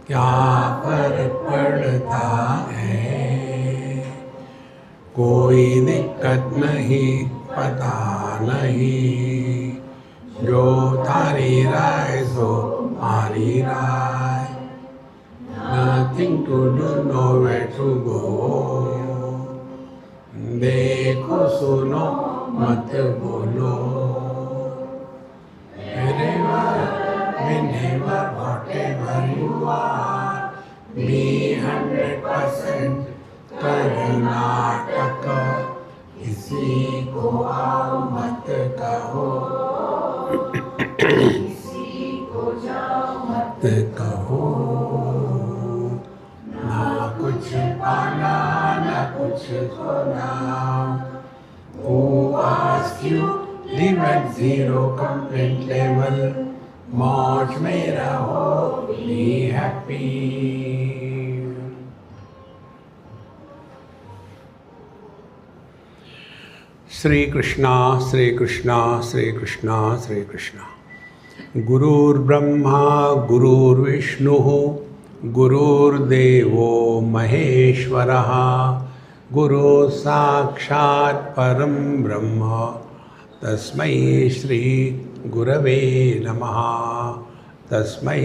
क्या फर्क पड़ता है, कोई दिक्कत नहीं, पता नहीं, जो थारी राय सो हमारी राय, nothing to do, nowhere to go, देखो सुनो मत बोलो, whenever, whatever you are, be 100% Karnataka, किसी को आओ मत कहो, किसी को जाओ मत कहो, ना कुछ पाना ना कुछ खोना, who ask you, live at zero complaint level, मौज में रहो, be happy. श्री कृष्णा श्री कृष्णा श्री कृष्णा श्री कृष्णा. गुरुर्ब्रह्मा गुरुर्विष्णुः गुरुर्देवो महेश्वरः, गुरु साक्षात् परं ब्रह्म, तस्मै श्री गुरवे नमः, तस्मै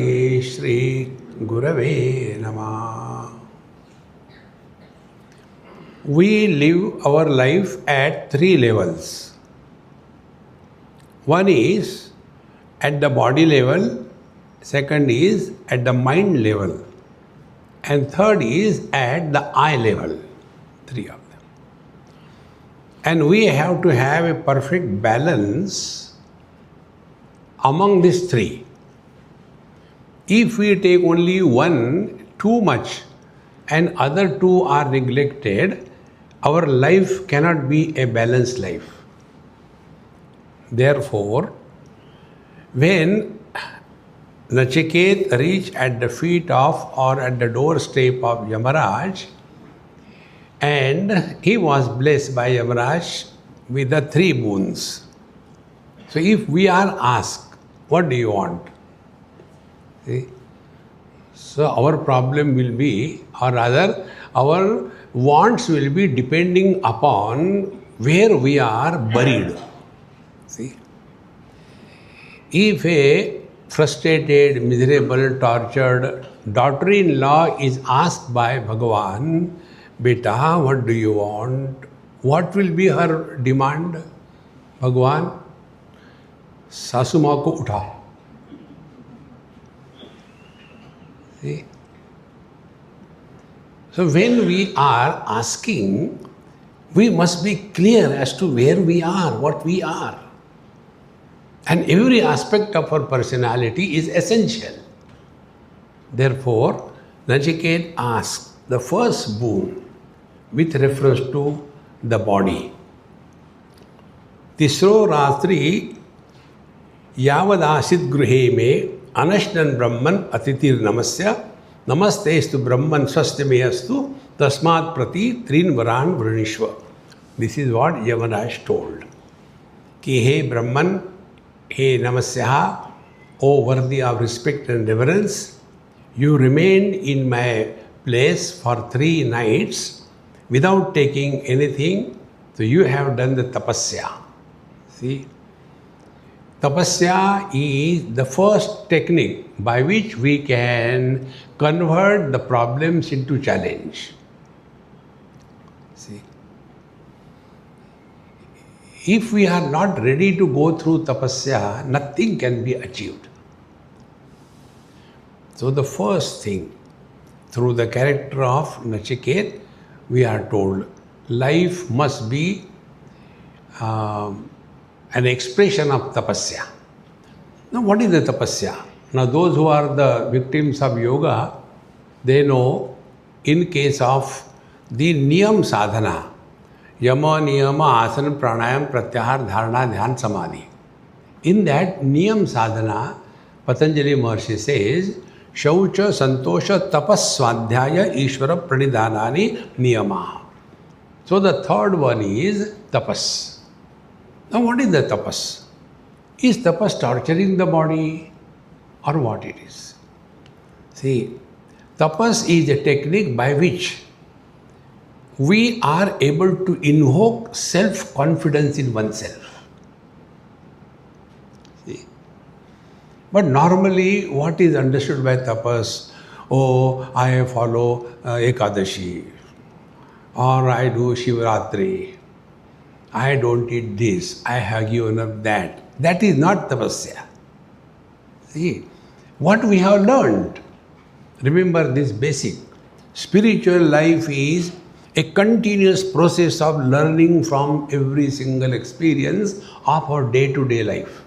श्री गुरवे नमः. We live our life at 3 levels. One is at the body level, second is at the mind level, and third is at the eye level. 3 of them. And we have to have a perfect balance among these 3. If we take only one too much and other 2 are neglected, our life cannot be a balanced life. Therefore, when Nachiket reached at the feet of or at the doorstep of Yamaraj, and he was blessed by Yamaraj with the 3 boons. So if we are asked, what do you want? See? So our problem will be, or rather our wants will be depending upon where we are buried. See? If a frustrated, miserable, tortured daughter-in-law is asked by Bhagavan, Beta, what do you want? What will be her demand? Bhagavan, सासू माँ को उठाओ. See? So when we are asking, we must be clear as to where we are, what we are. And every aspect of our personality is essential. Therefore, Nachiket asked the first boon with reference to the body. Tisro ratri yavadasit gruhe me anashnan brahman atitir namasya namastestu brahman swastime astu tasmat prati trin varan vrinishva. This is what Yamaraj told. Ki he Brahman, he Namasyaha, O worthy of respect and reverence, you remained in my place for 3 nights without taking anything, so you have done the tapasya. See? Tapasya is the first technique by which we can convert the problems into challenge. See? If we are not ready to go through tapasya, nothing can be achieved. So the first thing, through the character of Nachiket, we are told life must be an expression of tapasya. Now what is the tapasya? Now those who are the victims of yoga, they know in case of the niyam sadhana, yama, niyama, asana, pranayam, pratyahar, dharana, dhyan, samadhi. In that niyam sadhana, Patanjali Maharshi says, Shaucha, Santosha, Tapas, Swadhyaya, Ishvara, Pranidhanani, Niyama. So the third one is tapas. Now what is the tapas? Is tapas torturing the body or what it is? See, tapas is a technique by which we are able to invoke self-confidence in oneself. See? But normally what is understood by tapas? Oh, I follow Ekadashi, or I do Shivaratri, I don't eat this, I have given up that. That is not tapasya. See, what we have learned, remember this basic. Spiritual life is a continuous process of learning from every single experience of our day-to-day life.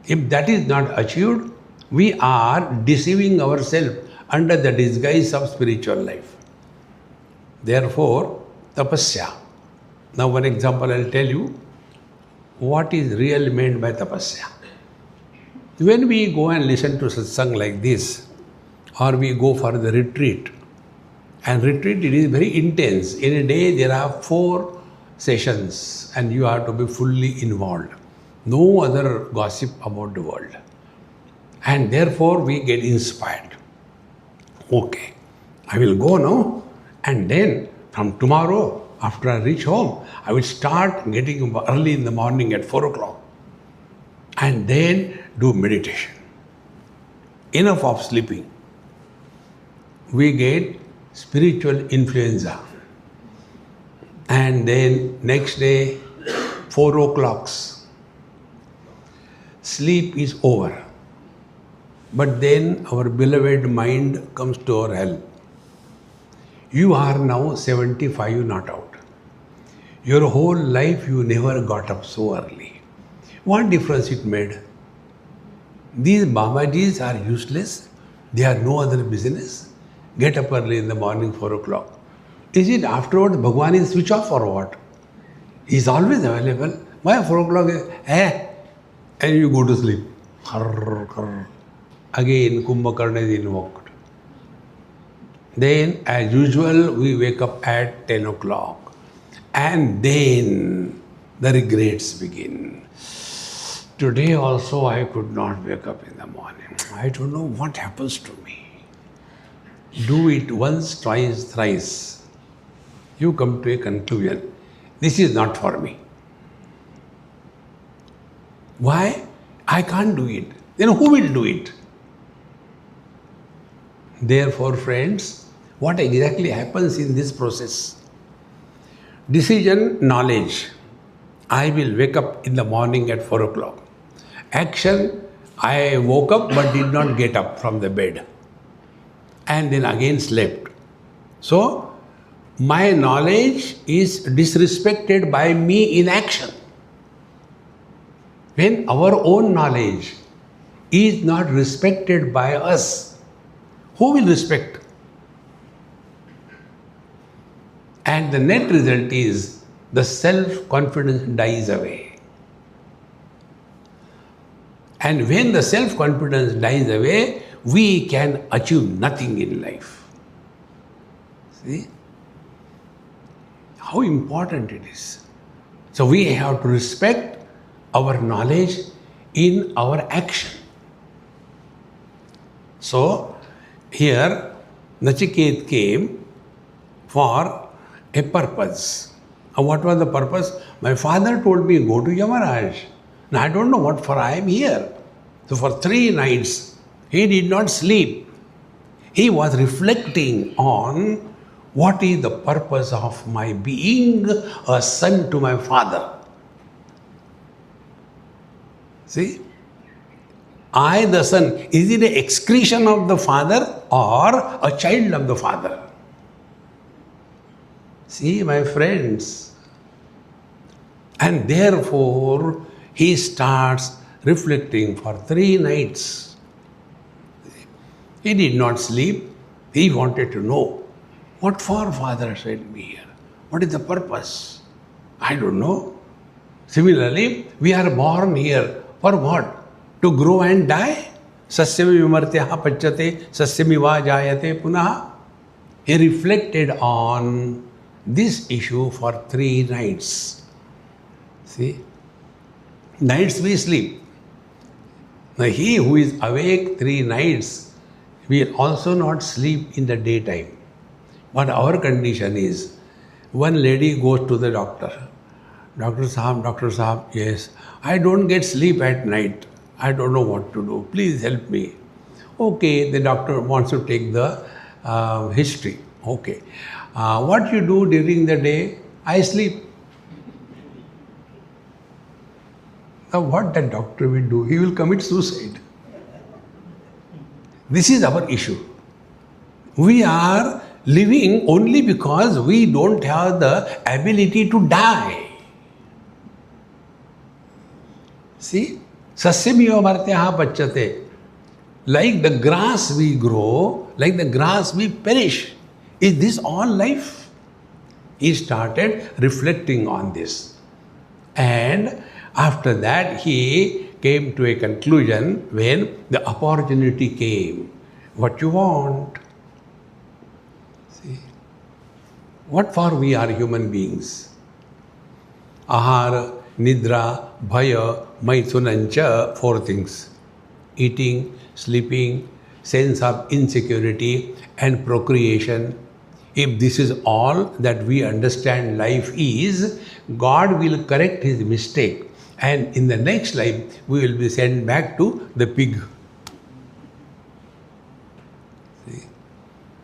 If that is not achieved, we are deceiving ourselves under the disguise of spiritual life. Therefore, tapasya. Now one example I'll tell you what is really meant by tapasya. When we go and listen to satsang like this, or we go for the retreat, and retreat it is very intense. In a day there are 4 sessions and you have to be fully involved. No other gossip about the world. And therefore we get inspired. Okay, I will go now, and then from tomorrow after I reach home, I will start getting up early in the morning at 4 o'clock and then do meditation. Enough of sleeping. We get spiritual influenza. And then next day, 4 o'clock, sleep is over. But then our beloved mind comes to our help. You are now 75 not out. Your whole life you never got up so early. What difference it made? These Babajis are useless. They are no other business. Get up early in the morning, 4 o'clock. Is it afterwards Bhagwan is switch off or what? He is always available. Why 4 o'clock? And you go to sleep. Again, Kumbhakarna is invoked. Then, as usual, we wake up at 10 o'clock. And then the regrets begin. Today also I could not wake up in the morning. I don't know what happens to me. Do it once, twice, thrice. You come to a conclusion. This is not for me. Why? I can't do it. Then who will do it? Therefore, friends, what exactly happens in this process? Decision, knowledge. I will wake up in the morning at 4 o'clock. Action, I woke up but did not get up from the bed. And then again slept. So, my knowledge is disrespected by me in action. When our own knowledge is not respected by us, who will respect? And the net result is the self-confidence dies away. And when the self-confidence dies away, we can achieve nothing in life. See? How important it is. So we have to respect our knowledge in our action. So here Nachiket came for a purpose. And what was the purpose? My father told me, go to Yamaraj. Now I don't know what for I am here. So for 3 nights, he did not sleep. He was reflecting on what is the purpose of my being a son to my father. See? I, the son, is it an excretion of the father or a child of the father? See, my friends. And therefore, he starts reflecting for 3 nights. He did not sleep. He wanted to know, what for father sent me here? What is the purpose? I don't know. Similarly, we are born here for what? To grow and die? sasyami vimartyah pachyate, sasyamiva jayate punah. He reflected on this issue for 3 nights. See, nights we sleep. Now he who is awake 3 nights will also not sleep in the daytime. But our condition is, one lady goes to the doctor. Doctor Sahab, yes, I don't get sleep at night. I don't know what to do. Please help me. Okay, the doctor wants to take the history. Okay. What you do during the day? I sleep. Now what the doctor will do? He will commit suicide. This is our issue. We are living only because we don't have the ability to die. See, sasyamiva martyah pachyate. Like the grass we grow, like the grass we perish. Is this all life? He started reflecting on this. And after that, he came to a conclusion when the opportunity came. What you want? See, what for we are human beings? Ahara, nidra, bhaya, maithunancha, 4 things. Eating, sleeping, sense of insecurity, and procreation. If this is all that we understand life is, God will correct his mistake. And in the next life, we will be sent back to the pig. See?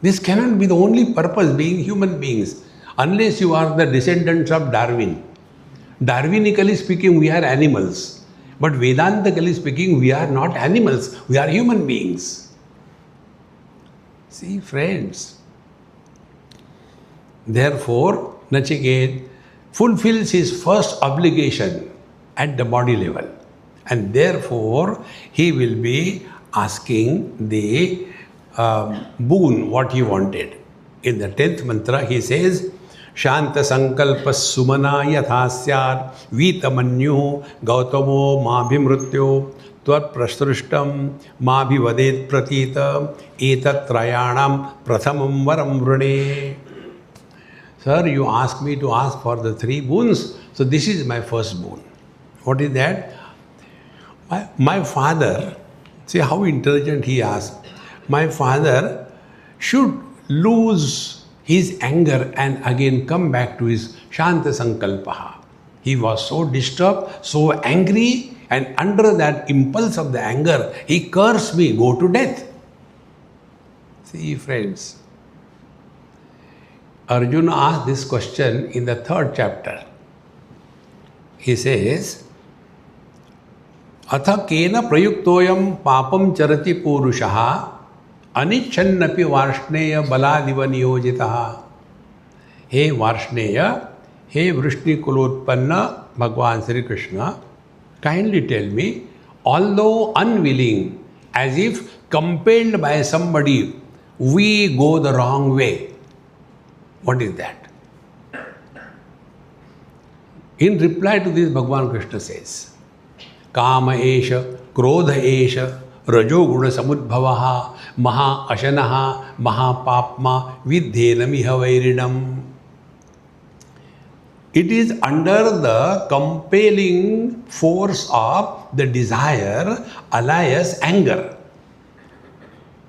This cannot be the only purpose, being human beings, unless you are the descendants of Darwin. Darwinically speaking, we are animals. But Vedantically speaking, we are not animals. We are human beings. See, friends. Therefore, Nachiket fulfills his first obligation at the body level. And therefore, he will be asking the boon, what he wanted. In the 10th mantra, he says, Shanta sankalpas sumana yathasyar vitamanyu gautamo mabhimrutyo tvat prasrushtam mabhivadet pratita etat trayanam prathamam varam vrune. Sir, you asked me to ask for the 3 boons, so this is my first boon. What is that? My father, see how intelligent he asked. My father should lose his anger and again come back to his Shanta Sankalpaha. He was so disturbed, so angry, and under that impulse of the anger, he cursed me, go to death. See, friends, Arjuna asked this question in the 3rd chapter. He says, Atha kena prayuktoyam papam charati purushaha anichannapi varshneya baladiva niyojitaha. Hey Varshneya, hey Vrishni Kulotpanna Bhagwan Sri Krishna, kindly tell me, although unwilling, as if compelled by somebody, we go the wrong way. What is that? In reply to this, Bhagwan Krishna says, Kama esha, Krodha esha, Rajoguna samudbhavaha, Maha ashanaha, Maha papma, Vidhenamiha vairinam. It is under the compelling force of the desire, alias anger.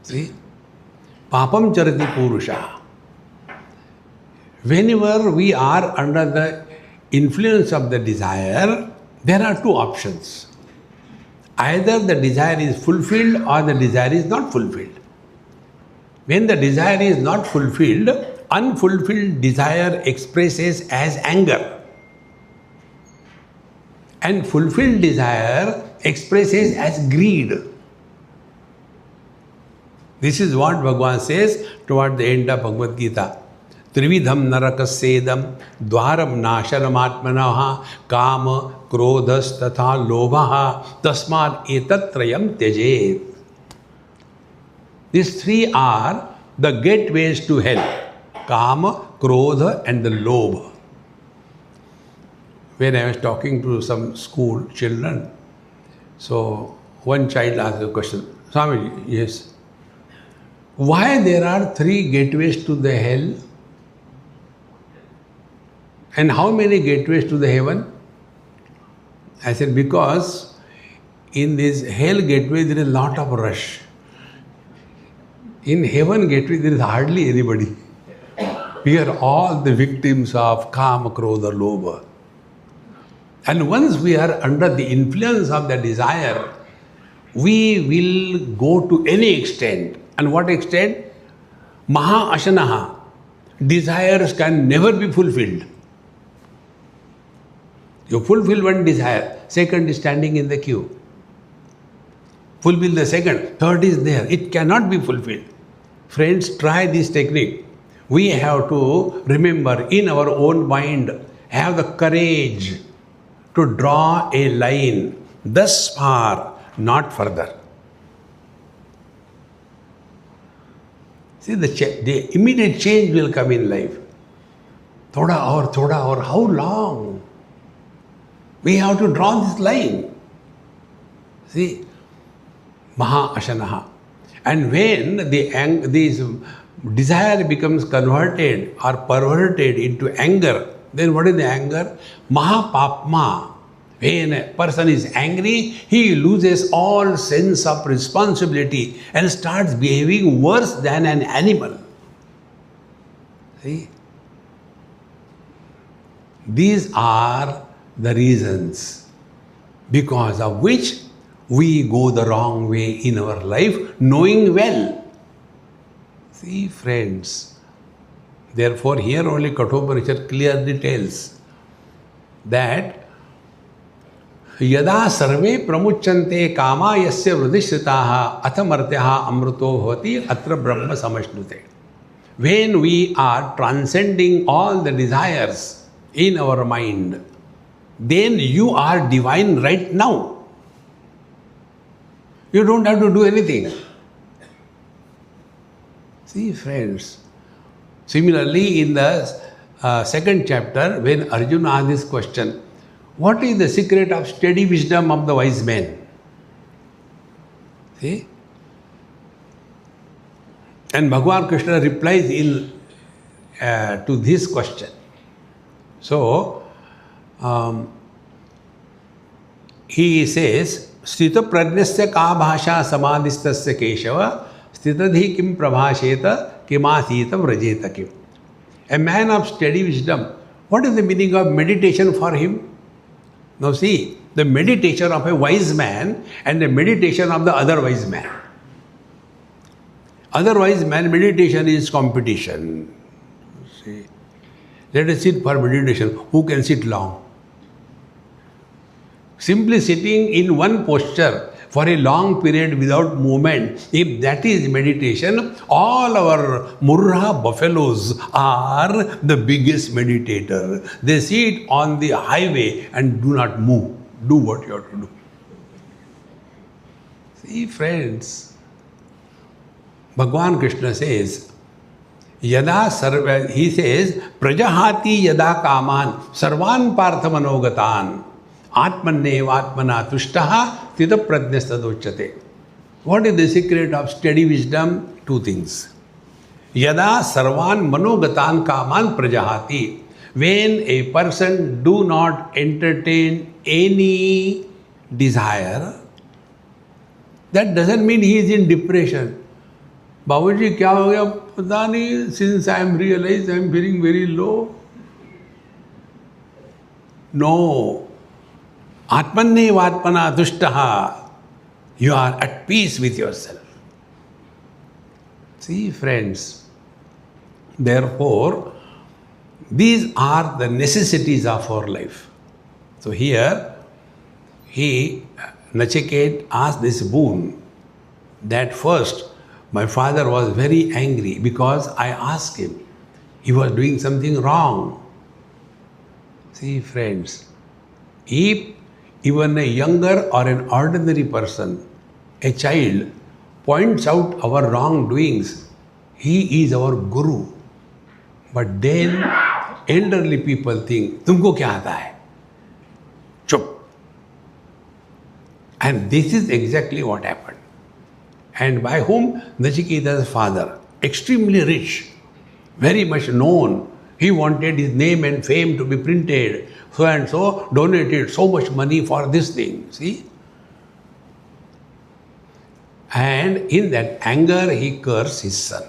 See? Papam charati purusha. Whenever we are under the influence of the desire, there are 2 options. Either the desire is fulfilled or the desire is not fulfilled. When the desire is not fulfilled, unfulfilled desire expresses as anger. And fulfilled desire expresses as greed. This is what Bhagavan says toward the end of Bhagavad Gita. Trividham narakasedam dwaram nashanam kama krodhas tatha lobha tasmad etatrayam tyajet. These 3 are the gateways to hell. Kama, krodha and the lobha. When I was talking to some school children, so one child asked a question, Swamiji, yes. Why there are 3 gateways to the hell? And how many gateways to the heaven? I said, because in this hell gateway there is a lot of rush. In heaven gateway there is hardly anybody. We are all the victims of Kama, Krodha, Lobha. And once we are under the influence of the desire, we will go to any extent. And what extent? Maha Ashanaha. Desires can never be fulfilled. You fulfill one desire, second is standing in the queue. Fulfill the second, third is there. It cannot be fulfilled. Friends, try this technique. We have to remember in our own mind, have the courage to draw a line thus far, not further. See, the immediate change will come in life. Thoda aur, how long? We have to draw this line. See, Maha Ashanaha. And when this desire becomes converted or perverted into anger, then what is the anger? Maha Papma. When a person is angry, he loses all sense of responsibility and starts behaving worse than an animal. See? These are the reasons because of which we go the wrong way in our life, knowing well. See, friends, therefore here only Kathopanishad clearly tells that यदा सर्वे प्रमुच्यन्ते कामा यस्य वृधिश्रिताः अथ मर्त्याः अमृतो भवति अत्र ब्रह्म समश्नुते. When we are transcending all the desires in our mind, then you are divine right now. You don't have to do anything. See, friends, similarly in the second chapter, when Arjuna asked this question, what is the secret of steady wisdom of the wise man? See? And Bhagavan Krishna replies to this question. So, he says, Sthita prajnasya ka bhasha samadhistasya keshava sthitadhi kim prabhasheta kimasita vrajeta kim. A man of steady wisdom, what is the meaning of meditation for him? Now see, the meditation of a wise man and the meditation of the other wise man. Otherwise, man meditation is competition. See, let us sit for meditation. Who can sit long? Simply sitting in one posture for a long period without movement, if that is meditation, all our Murrah buffaloes are the biggest meditator. They sit on the highway and do not move. Do what you have to do. See, friends, Bhagavan Krishna says, Yada sarva, he says, Prajahati yada kaman sarvan parthamanogatan atmannevatmana tushtaha tita prajnastadochate. What is the secret of steady wisdom? 2 things. Yada sarvan manogatan kaman prajahati. When a person do not entertain any desire, that doesn't mean he is in depression. Babuji, kya ho gaya? Pata nahi, since I am realized I am feeling very low. No. Atmanne vatmana dushtaha. You are at peace with yourself. See, friends, therefore, these are the necessities of our life. So here, Nachiket asked this boon that first, my father was very angry because I asked him. He was doing something wrong. See, friends, if even a younger or an ordinary person, a child, points out our wrongdoings, he is our guru. But then elderly people think, tumko kya aata hai? Chup. And this is exactly what happened. And by whom? Nachiketa's father. Extremely rich, very much known. He wanted his name and fame to be printed. So and so donated so much money for this thing. See? And in that anger, he cursed his son.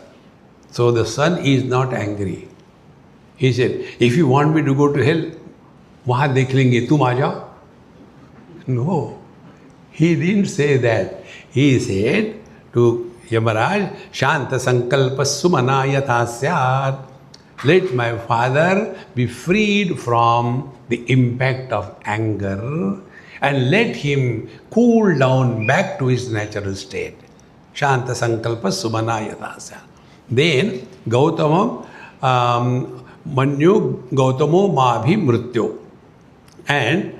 So the son is not angry. He said, if you want me to go to hell, वहाँ देख लेंगे, तुम आ जाओ. No, he didn't say that. He said to Yamaraj, Shanta Sankalpa Sumana Yatha Syat. Let my father be freed from the impact of anger and let him cool down back to his natural state. Shanta Sankalpa Sumana Yatha Syat. Then Gautama Manyu Gautamo Mabhi Mrityo. And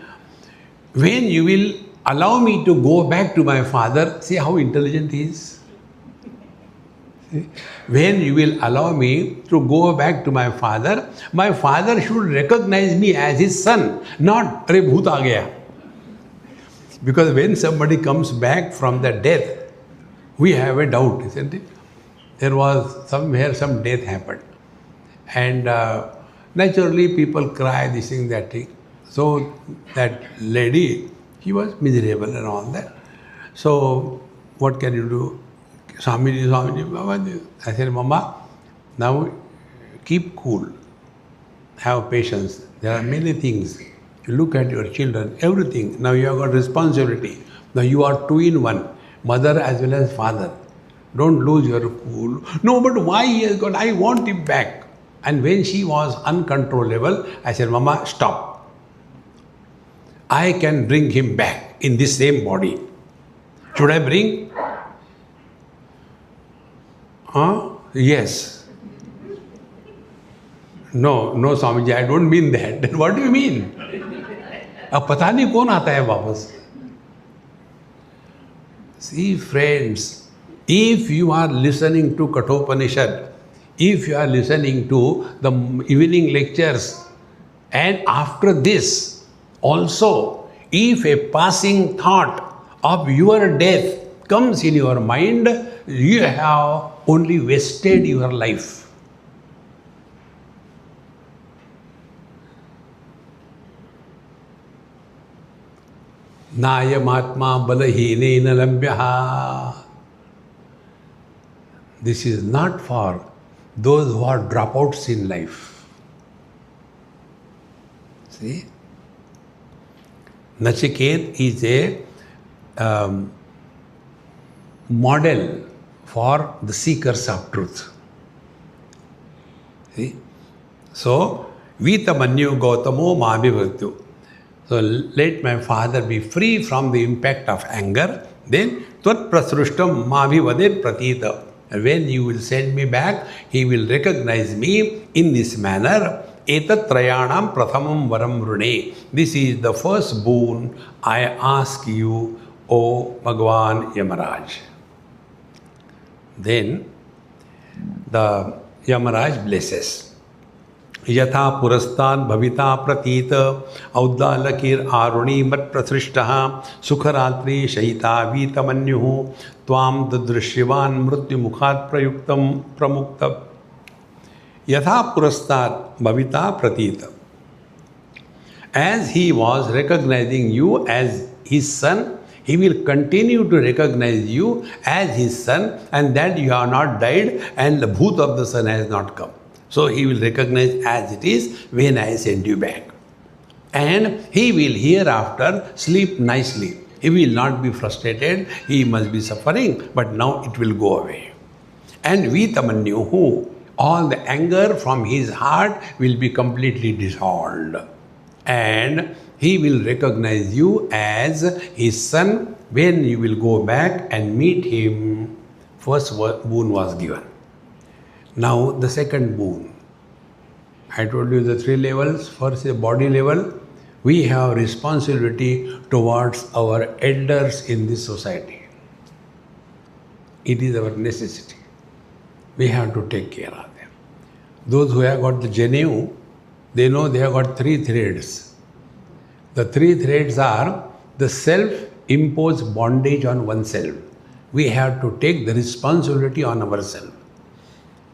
when you will allow me to go back to my father, see how intelligent he is. When you will allow me to go back to my father should recognize me as his son, not Are Bhoot aa gaya. Because when somebody comes back from the death, we have a doubt, isn't it? There was somewhere some death happened. And naturally people cry, this thing, that thing. So that lady, she was miserable and all that. So what can you do? Swamiji, I said, Mama, now keep cool. Have patience. There are many things. You look at your children, everything. Now you have got responsibility. Now you are two in one, mother as well as father. Don't lose your cool. No, but why he has got, I want him back. And when she was uncontrollable, I said, Mama, stop. I can bring him back in this same body. Should I bring? Yes. No, Swamiji, I don't mean that. Then what do you mean? अब पता नहीं कौन आता है वापस. See, friends, if you are listening to Kathopanishad, if you are listening to the evening lectures, and after this, also, if a passing thought of your death comes in your mind, you have only wasted your life. Nayamatma balahinena lambyaha. This is not for those who are dropouts in life. See? Nachiket is a model for the seekers of truth. See? So, Vitamanyu Gautamo Mabhivrityu. So, let my father be free from the impact of anger. Then, Tvat Prasrushtam Mabhivadet Pratita. When you will send me back, he will recognize me in this manner. Etat Trayanam Prathamam Varam Rune. This is the first boon I ask you, O Bhagavan Yamaraj. Then the Yamaraj blesses. Yatha Purastan Bhavita Pratita Audalakir Aruni Mat Prasrishtaha Sukharatri Shahita Vitamanyuhu Tvam Dadrishyavan Mrityu Mukhat Prayuktam Pramukta. Yatha Purastat Bhavita Pratita. As he was recognizing you as his son, he will continue to recognize you as his son, and that you have not died and the bhoot of the son has not come. So he will recognize as it is when I send you back. And he will hereafter sleep nicely. He will not be frustrated, he must be suffering, but now it will go away. And Vitamanyuhu, all the anger from his heart will be completely dissolved. And he will recognize you as his son when you will go back and meet him. First boon was given. Now the second boon. I told you the three levels. First, the body level. We have responsibility towards our elders in this society. It is our necessity. We have to take care of them. Those who have got the genuine, they know they have got three threads. The three threads are the self-imposed bondage on oneself, we have to take the responsibility on ourselves.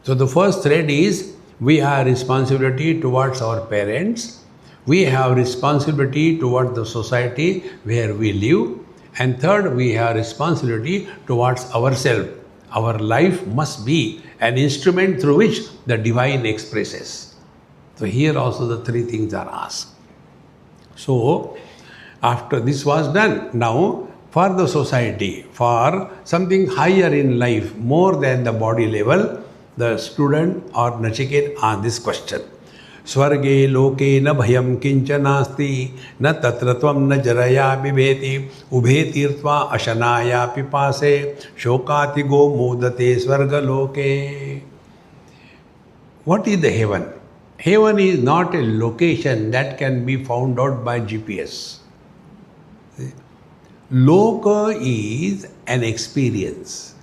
So the first thread is we have responsibility towards our parents, we have responsibility towards the society where we live, and third, we have responsibility towards ourselves. Our life must be an instrument through which the divine expresses. So here also the three things are asked. So after this was done, now for the society, for something higher in life, more than the body level, the student or Nachiket asked this question. Swarge loke na bhayam kincha nasti na tatratvam na jaraya bibheti ubhe tirtva ashanaya pipase shokati go modate swarga loke. What is the heaven? Heaven is not a location that can be found out by GPS. Loka is an experience.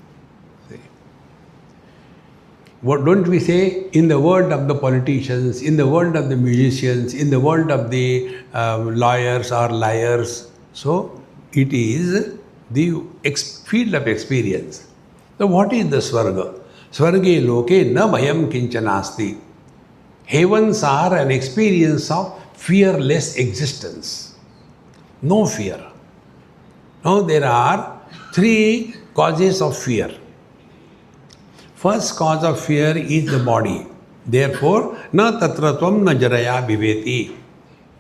What don't we say in the world of the politicians, in the world of the musicians, in the world of the lawyers or liars? So it is the field of experience. So what is the Swarga? Swarge loke na bhayam kinchanasti. Heavens are an experience of fearless existence. No fear. Now there are three causes of fear. First cause of fear is the body. Therefore, na tatratvam na jaraya biveti.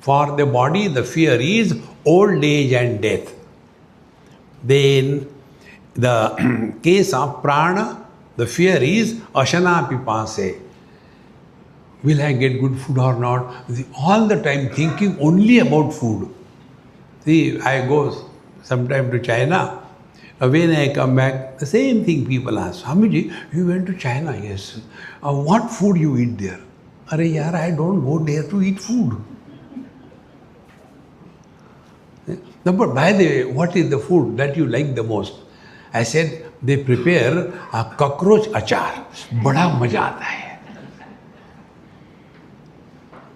For the body, the fear is old age and death. Then, the case of prana, the fear is ashana pipase. Will I get good food or not? All the time thinking only about food. See, I go sometime to China. When I come back, the same thing people ask. Swamiji, you went to China? Yes. What food you eat there? Are yaar, I don't go there to eat food. No, but by the way, what is the food that you like the most? I said, they prepare a cockroach achar. Bada maja aata hai.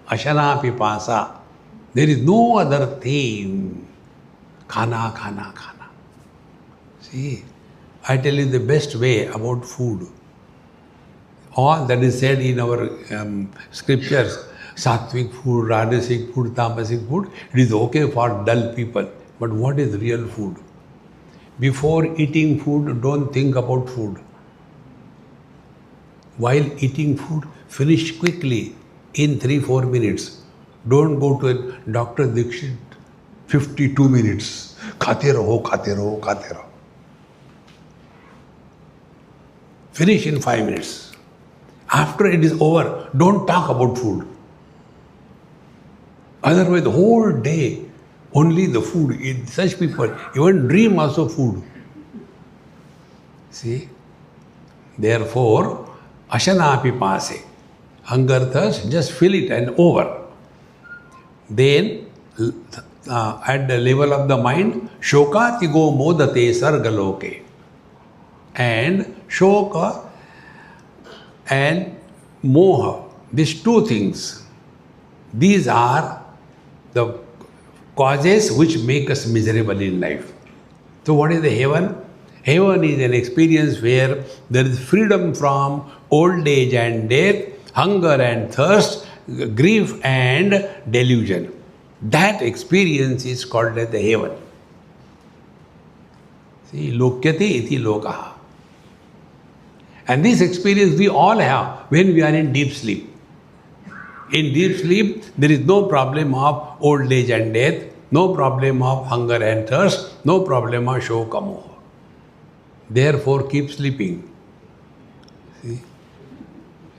Ashana pipasa. There is no other thing. Khana, khana, khana. See, I tell you the best way about food. All that is said in our scriptures, sattvic food, rajasic food, tamasic food, it is okay for dull people. But what is real food? Before eating food, don't think about food. While eating food, finish quickly in 3-4 minutes. Don't go to a Dr. Dikshit, 52 minutes. Khate raho, khate raho, khate raho. Finish in 5 minutes. After it is over, don't talk about food. Otherwise, the whole day, only the food. Such people even dream also food. See? Therefore, ashana pipase. Hunger, thirst, just fill it and over. Then, at the level of the mind, shokatigo modate sargaloke. And shoka and moha, these two things, these are the causes which make us miserable in life. So what is the heaven? Heaven is an experience where there is freedom from old age and death, hunger and thirst, grief and delusion. That experience is called as the heaven. See, lokyate iti lokaha. And this experience we all have when we are in deep sleep. In deep sleep, there is no problem of old age and death, no problem of hunger and thirst, no problem of shoka moha. Therefore, keep sleeping. See?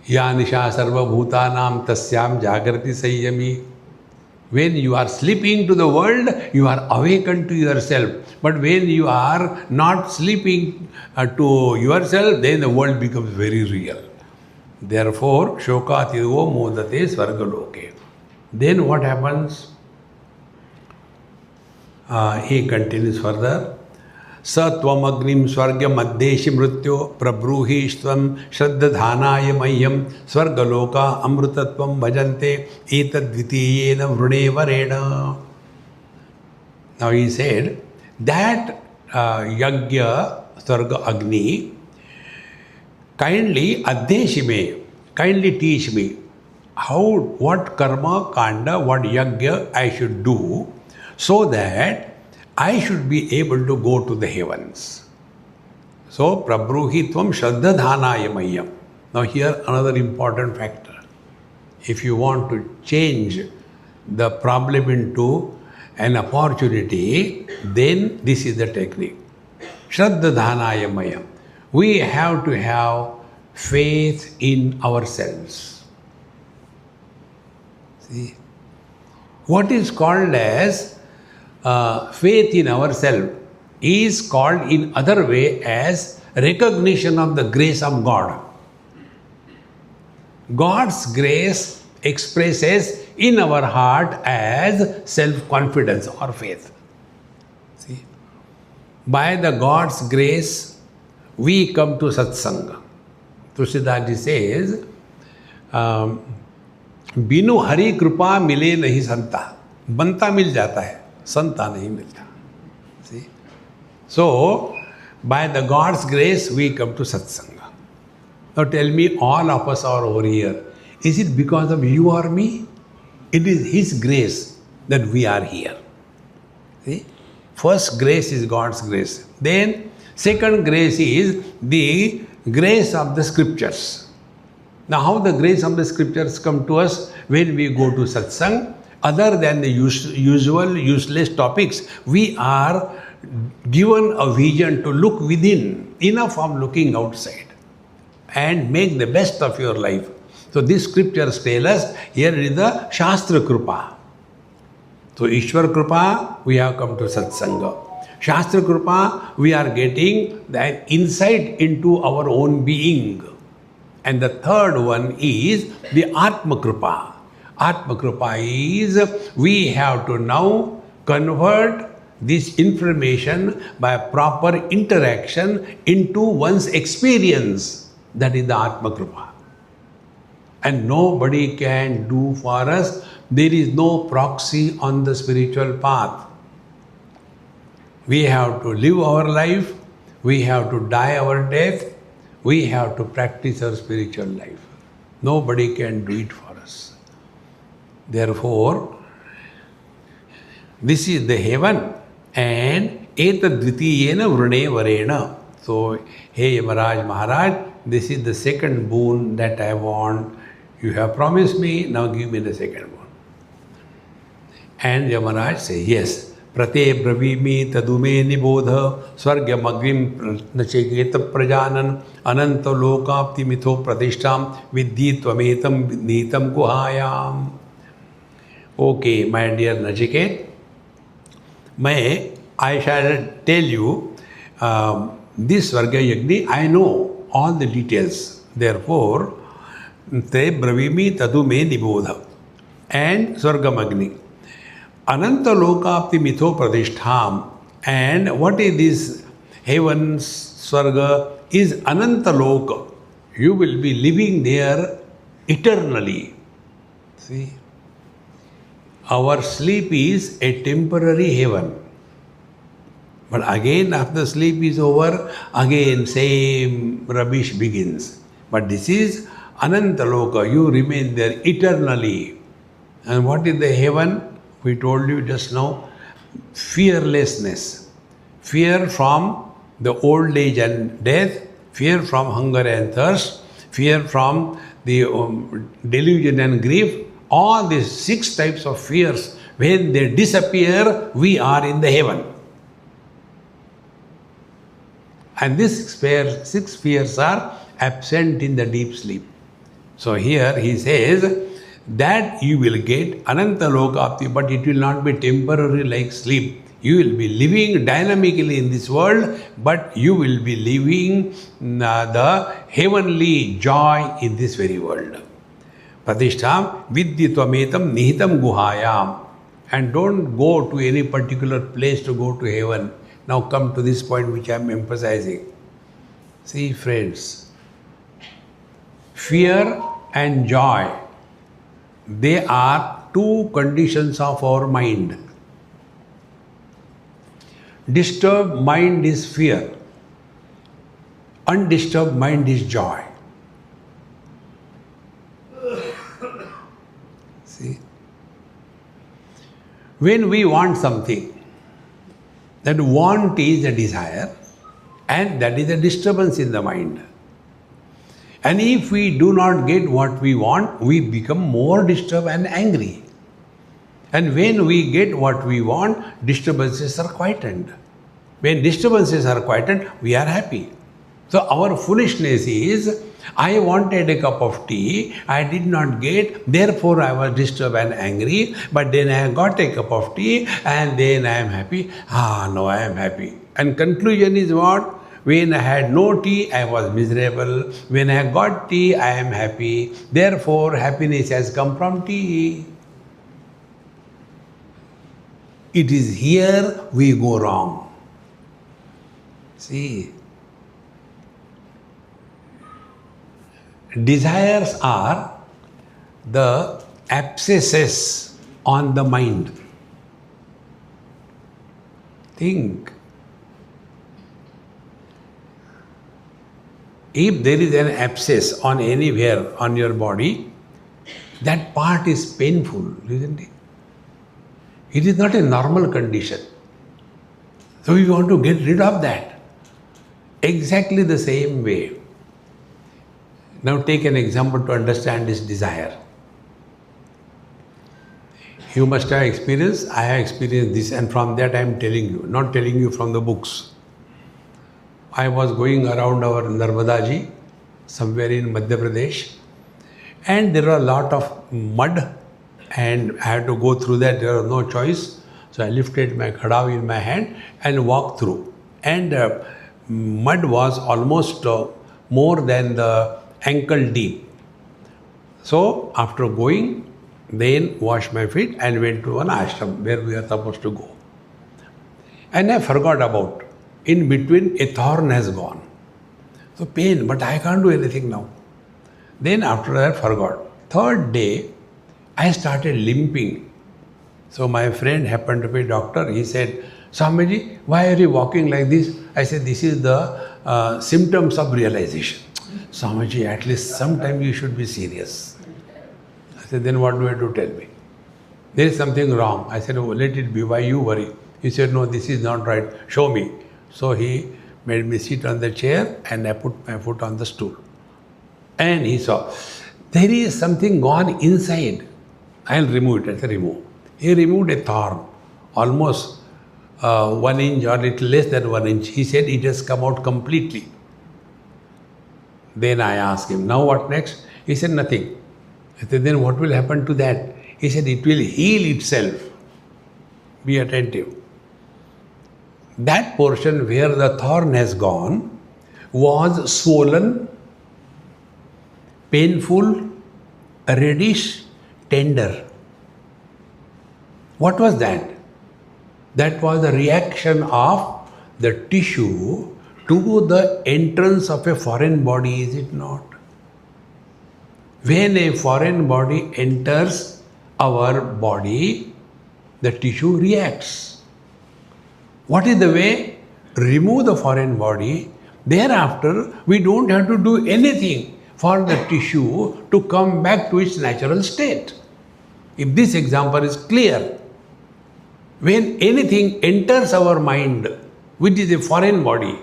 Ya nisha sarva bhutanam tasyam jagrati sayyami. When you are sleeping to the world, you are awakened to yourself. But when you are not sleeping to yourself, then the world becomes very real. Therefore, shokatigo modate svargaloke. Then what happens? He continues further. Satvam agnim swarga maddeshi mrityo prabruhishtam shraddadhanaya mahyam swargaloka amrutatvam bhajante etadvitiyena vrune varena. Now he said that Yagya, Sarga, Agni, kindly Addesh me, kindly teach me what karma, kanda, what yagya I should do so that I should be able to go to the heavens. So, prabruhitvam shraddhadhanaya mayyam. Now here another important factor. If you want to change the problem into an opportunity, then this is the technique. Shraddhadhanaya mayyam. We have to have faith in ourselves. See, what is called as faith in ourselves is called in other way as recognition of the grace of God. God's grace expresses in our heart as self-confidence or faith. See, by the God's grace, we come to satsanga. Tulsidas says, बिनु हरि कृपा मिले नहीं संता. बनता मिल जाता है, संता नहीं मिलता. See? So, by the God's grace, we come to satsanga. Now tell me, all of us are over here. Is it because of you or me? It is His grace that we are here. See? First grace is God's grace. Then, second grace is the grace of the scriptures. Now, how the grace of the scriptures come to us when we go to satsang, other than the usual useless topics, we are given a vision to look within, enough of looking outside, and make the best of your life. So, these scriptures tell us, here is the Shastra Krupa. So, Ishwar Krupa, we have come to satsanga. Shastra Krupa, we are getting the insight into our own being. And the third one is the Atma Krupa. Atma Krupa is we have to now convert this information by proper interaction into one's experience. That is the Atma Krupa. And nobody can do for us. There is no proxy on the spiritual path. We have to live our life. We have to die our death. We have to practice our spiritual life. Nobody can do it for us. Therefore, this is the heaven and etadvitiyena vrune varena. So, hey Yamaraj Maharaj, this is the second boon that I want. You have promised me, now give me the second boon. And Yamaraj says, yes. Prate bravimi tadume nibodha swargamagrim nacheketa prajanan ananta lokapti mitho pradishtam vidhi tvametam nitam guhayam. Okay, my dear Nachiket, I shall tell you this Swarga Yagni, I know all the details. Therefore, te bravimi tadume nibodha and Swargamagni. Ananta lokapti mitho pradishtham. And what is this heaven, Swarga, is Ananta loka. You will be living there eternally. See? Our sleep is a temporary heaven. But again, after sleep is over, again same rubbish begins. But this is Ananta loka. You remain there eternally. And what is the heaven? We told you just now, fearlessness. Fear from the old age and death, fear from hunger and thirst, fear from the delusion and grief. All these 6 types of fears, when they disappear, we are in the heaven. And these 6 fears are absent in the deep sleep. So here he says, that you will get Ananta Lokapti, but it will not be temporary like sleep. You will be living dynamically in this world, but you will be living the heavenly joy in this very world. Pratishtham vidyitvametam nihitam guhayam. And don't go to any particular place to go to heaven. Now come to this point which I am emphasizing. See friends, fear and joy, they are 2 conditions of our mind. Disturbed mind is fear. Undisturbed mind is joy. See? When we want something, that want is a desire, and that is a disturbance in the mind. And if we do not get what we want, we become more disturbed and angry. And when we get what we want, disturbances are quietened. When disturbances are quietened, we are happy. So our foolishness is, I wanted a cup of tea, I did not get, therefore I was disturbed and angry, but then I got a cup of tea and then I am happy. Now I am happy. And conclusion is what? When I had no tea, I was miserable. When I got tea, I am happy. Therefore, happiness has come from tea. It is here we go wrong. See, desires are the abscesses on the mind. Think. If there is an abscess on anywhere on your body, that part is painful, isn't it? It is not a normal condition. So we want to get rid of that. Exactly the same way. Now take an example to understand this desire. You must have experienced, I have experienced this, and from that I am telling you, not telling you from the books. I was going around our Ahmedabad, somewhere in Madhya Pradesh, and there were a lot of mud, and I had to go through that. There was no choice. So I lifted my khadav in my hand and walked through. And mud was almost more than the ankle deep. So after going, then washed my feet and went to an ashram where we are supposed to go. And I forgot about. In between, a thorn has gone. So pain, but I can't do anything now. Then after that, I forgot. Third day, I started limping. So my friend happened to be a doctor. He said, Swamiji, why are you walking like this? I said, this is the symptoms of realization. Swamiji, at least sometime you should be serious. I said, then what do you have to tell me? There is something wrong. I said, oh, let it be. Why you worry? He said, no, this is not right. Show me. So he made me sit on the chair and I put my foot on the stool. And he saw, there is something gone inside. I'll remove it. I said, remove. He removed a thorn, almost 1 inch or little less than 1 inch. He said, it has come out completely. Then I asked him, now what next? He said, nothing. I said, then what will happen to that? He said, it will heal itself. Be attentive. That portion where the thorn has gone was swollen, painful, reddish, tender. What was that? That was the reaction of the tissue to the entrance of a foreign body, is it not? When a foreign body enters our body, the tissue reacts. What is the way? Remove the foreign body. Thereafter, we don't have to do anything for the tissue to come back to its natural state. If this example is clear, when anything enters our mind, which is a foreign body,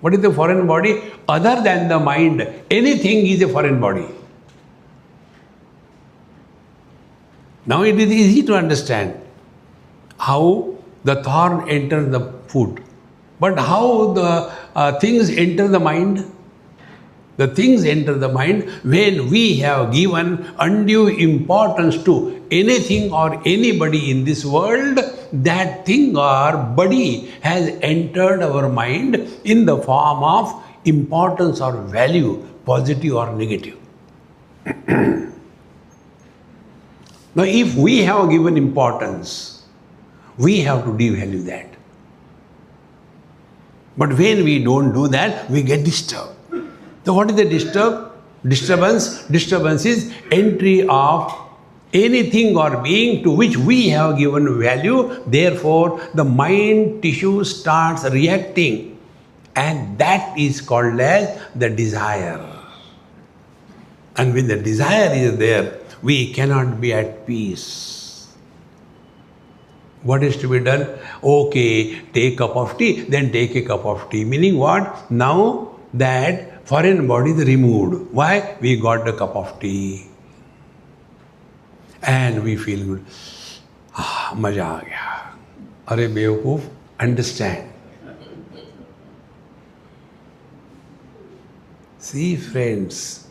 what is the foreign body? Other than the mind, anything is a foreign body. Now it is easy to understand how the thorn enters the foot. But how the things enter the mind? The things enter the mind when we have given undue importance to anything or anybody in this world. That thing or body has entered our mind in the form of importance or value, positive or negative. Now, if we have given importance, we have to devalue that. But when we don't do that, we get disturbed. So what is the disturbance? Disturbance is entry of anything or being to which we have given value, therefore the mind tissue starts reacting, and that is called as the desire. And when the desire is there, we cannot be at peace. What is to be done? Okay, take a cup of tea, then take a cup of tea. Meaning what? Now that foreign body is removed. Why? We got the cup of tea. And we feel good. Maja aa gaya. Arey bewakoof, understand. See friends,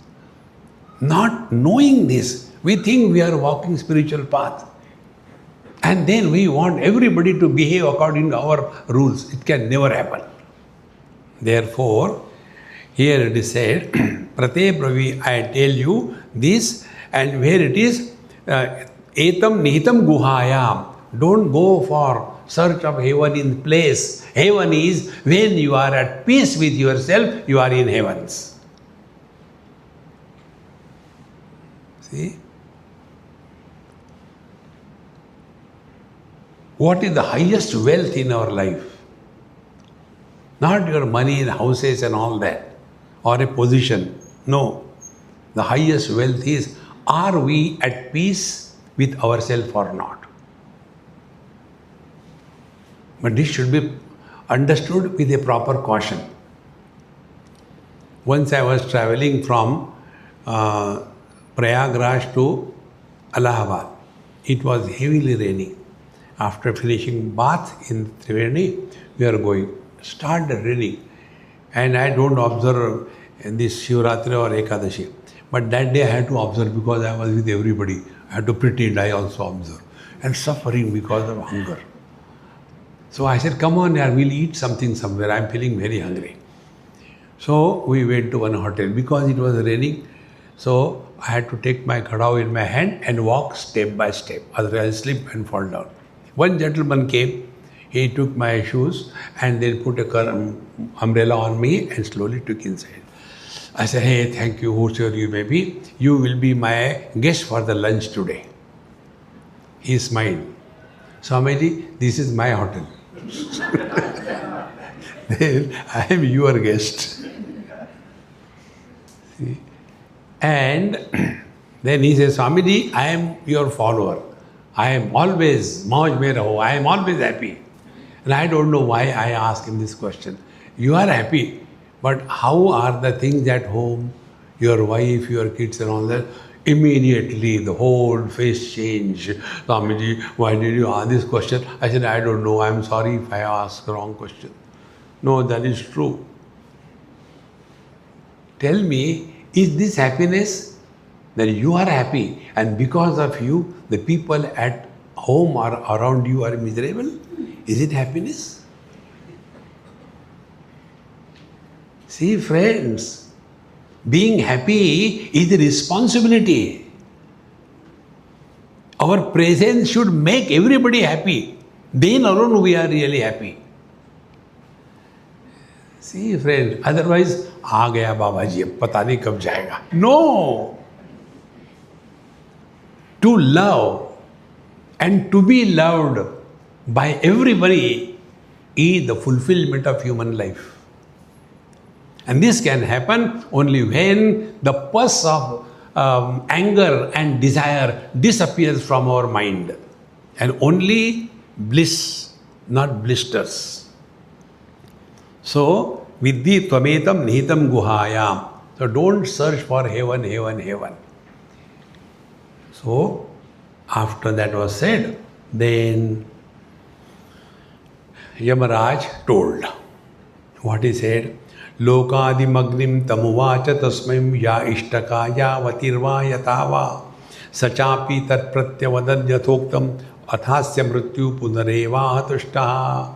not knowing this, we think we are walking spiritual path. And then we want everybody to behave according to our rules. It can never happen. Therefore, here it is said, Prate Pravi, I tell you this, and where it is, Etam Nihitam Guhayam. Don't go for search of heaven in place. Heaven is when you are at peace with yourself, you are in heavens. See? What is the highest wealth in our life? Not your money and houses and all that, or a position. No. The highest wealth is, are we at peace with ourselves or not? But this should be understood with a proper caution. Once I was traveling from Prayagraj to Allahabad. It was heavily raining. After finishing bath in Triveni, we are going. Started raining. And I don't observe this Shivratri or Ekadashi. But that day I had to observe because I was with everybody. I had to pretend I also observe. And suffering because of hunger. So I said, come on, we'll eat something somewhere. I'm feeling very hungry. So we went to one hotel. Because it was raining, so I had to take my khadao in my hand and walk step by step. Otherwise I'll slip and fall down. One gentleman came. He took my shoes and then put a umbrella on me and slowly took inside. I said, hey, thank you, whoever you may be. You will be my guest for the lunch today. He smiled. Swamiji, this is my hotel. Then I am your guest. See? And then he says, Swamiji, I am your follower. I am always, Mauj mein raho, I am always happy. And I don't know why I ask him this question. You are happy, but how are the things at home, your wife, your kids and all that? Immediately the whole face changed. Swamiji, why did you ask this question? I said, I don't know, I am sorry if I asked the wrong question. No, that is true. Tell me, is this happiness? That you are happy and because of you, the people at home or around you are miserable? Is it happiness? See friends, being happy is a responsibility. Our presence should make everybody happy. Then alone we are really happy. See friend, otherwise, aa gaya Baba ji, ab pata nahi kab jayega. No! To love and to be loved by everybody is the fulfillment of human life. And this can happen only when the pus of anger and desire disappears from our mind. And only bliss, not blisters. So, Vidhi Tvametam Nihitam Guhayam. So don't search for heaven, heaven, heaven. So, after that was said, then Yamaraj told. What he said? Lokadi magnim tamuvacha tasmaim ya ishtaka ya vatirva yatava sachapi tat pratyavadan yathoktam athasya mrityu punareva hatushtaha.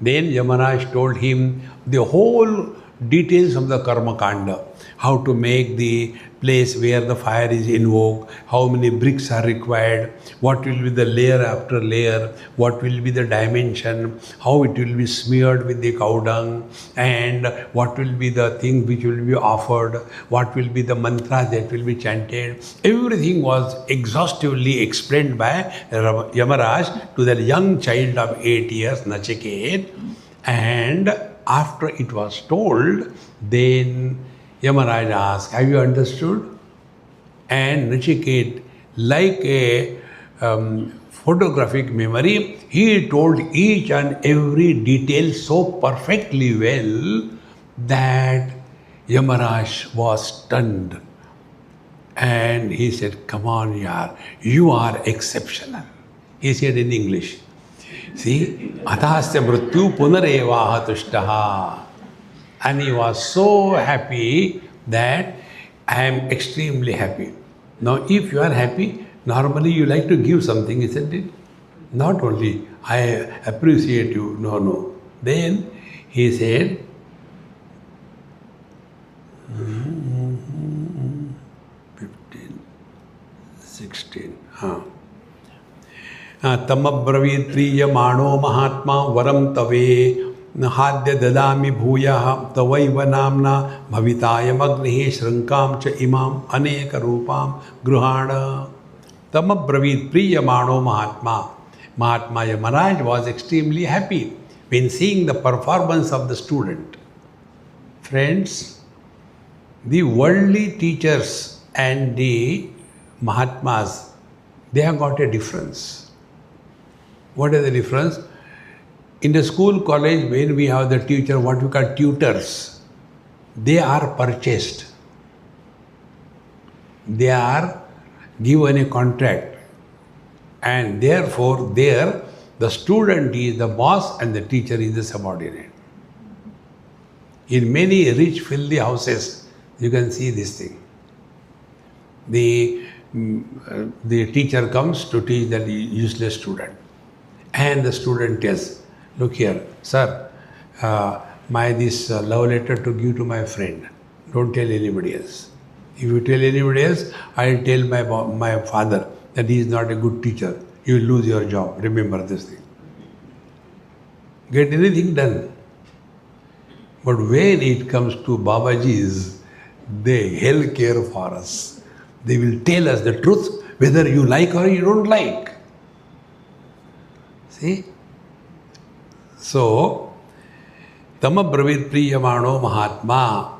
Then Yamaraj told him the whole details of the karma kanda, how to make the place where the fire is invoked, how many bricks are required, what will be the layer after layer, what will be the dimension, how it will be smeared with the cow dung, and what will be the thing which will be offered, what will be the mantra that will be chanted. Everything was exhaustively explained by Yamaraj to the young child of 8 years, Nachiket. And after it was told, then Yamaraj asked, have you understood? And Nachiket, like a photographic memory, he told each and every detail so perfectly well that Yamaraj was stunned. And he said, come on, yaar, you are exceptional. He said in English, see, atasya mrityu punarevaha tushtaha. And he was so happy that I am extremely happy. Now, if you are happy, normally you like to give something, isn't it? Not only, I appreciate you, no. Then he said, 15, 16, Tamabravit priyamano mahatma varam tave hadya dadami bhuyah tavaiva namna bhavitayam agnihi shrinkam cha imam aneka rupam gruhana. Tamabravit priyamano mahatma. Mahatma Yamaraj was extremely happy when seeing the performance of the student. Friends, the worldly teachers and the Mahatmas, they have got a difference. What is the difference? In the school, college, when we have the teacher, what we call tutors, they are purchased. They are given a contract. And therefore, there, the student is the boss and the teacher is the subordinate. In many rich, filthy houses, you can see this thing. The teacher comes to teach the useless student. And the student tells, look here, sir, this love letter to give to my friend. Don't tell anybody else. If you tell anybody else, I'll tell my father that he is not a good teacher. You will lose your job. Remember this thing. Get anything done. But when it comes to Babaji's, they hell care for us. They will tell us the truth, whether you like or you don't like. See? So, Tamabravit priyamano mahatma.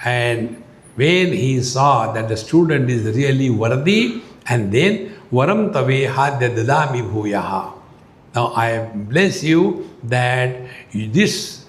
And when he saw that the student is really worthy, and then varam tave hadya dadami bhuyaha. Now I bless you that this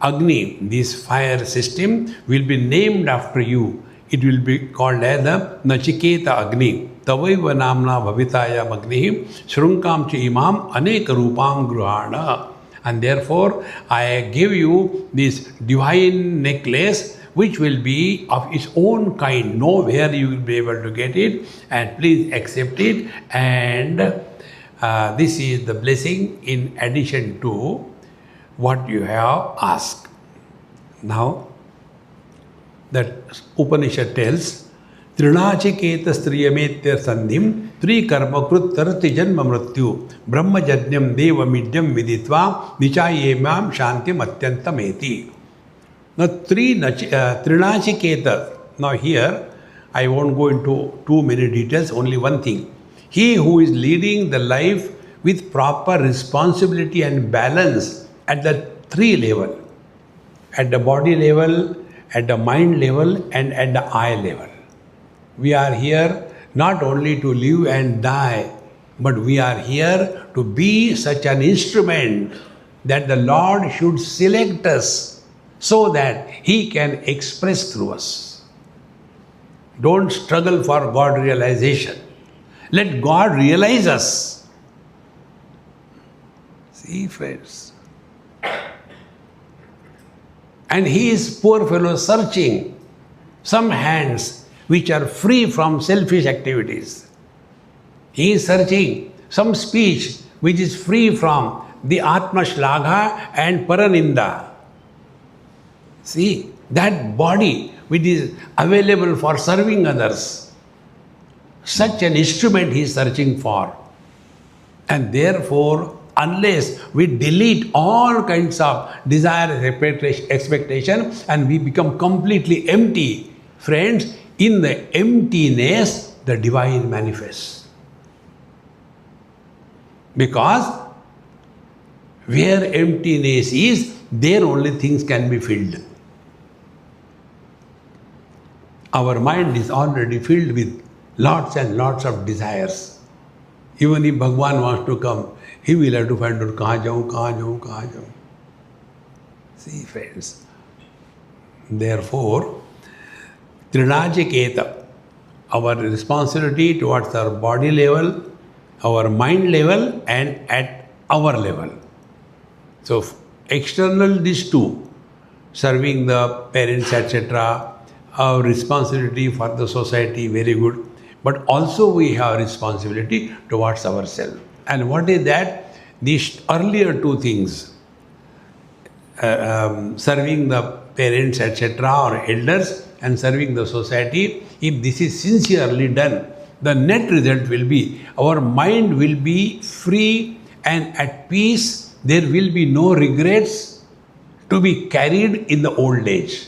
Agni, this fire system, will be named after you. It will be called as the Nachiketa Agni. Tavaiva namna bhavitaya magni shrunkam cha imam aneka rupam gruhana. And therefore, I give you this divine necklace, which will be of its own kind. Nowhere you will be able to get it. And please accept it. And this is the blessing in addition to what you have asked. Now, that Upanishad tells, Trinachiketa striyametya sandhim tri karma krut tarati janma mrityu brahma jajnam deva midyam viditva nichayemam shantim atyantameti. Now, Trinachiketa. Now here, I won't go into too many details, only one thing. He who is leading the life with proper responsibility and balance at the three level, at the body level, at the mind level, and at the eye level. We are here not only to live and die, but we are here to be such an instrument that the Lord should select us so that He can express through us. Don't struggle for God realization. Let God realize us. See, friends. And he is, poor fellow, searching some hands which are free from selfish activities. He is searching some speech which is free from the Atma Shlagha and Paraninda. See, that body which is available for serving others, such an instrument he is searching for. And therefore, unless we delete all kinds of desire, expectation, and we become completely empty, friends, in the emptiness, the divine manifests. Because where emptiness is, there only things can be filled. Our mind is already filled with lots and lots of desires. Even if Bhagwan wants to come, he will have to find out, kahan jaun. See, friends. Therefore, Trinachiketa, our responsibility towards our body level, our mind level, and at our level. So, external, these two, serving the parents, etc., our responsibility for the society, very good. But also we have responsibility towards ourselves. And what is that? These earlier two things, serving the parents, etc., or elders, and serving the society, if this is sincerely done, the net result will be our mind will be free and at peace. There will be no regrets to be carried in the old age.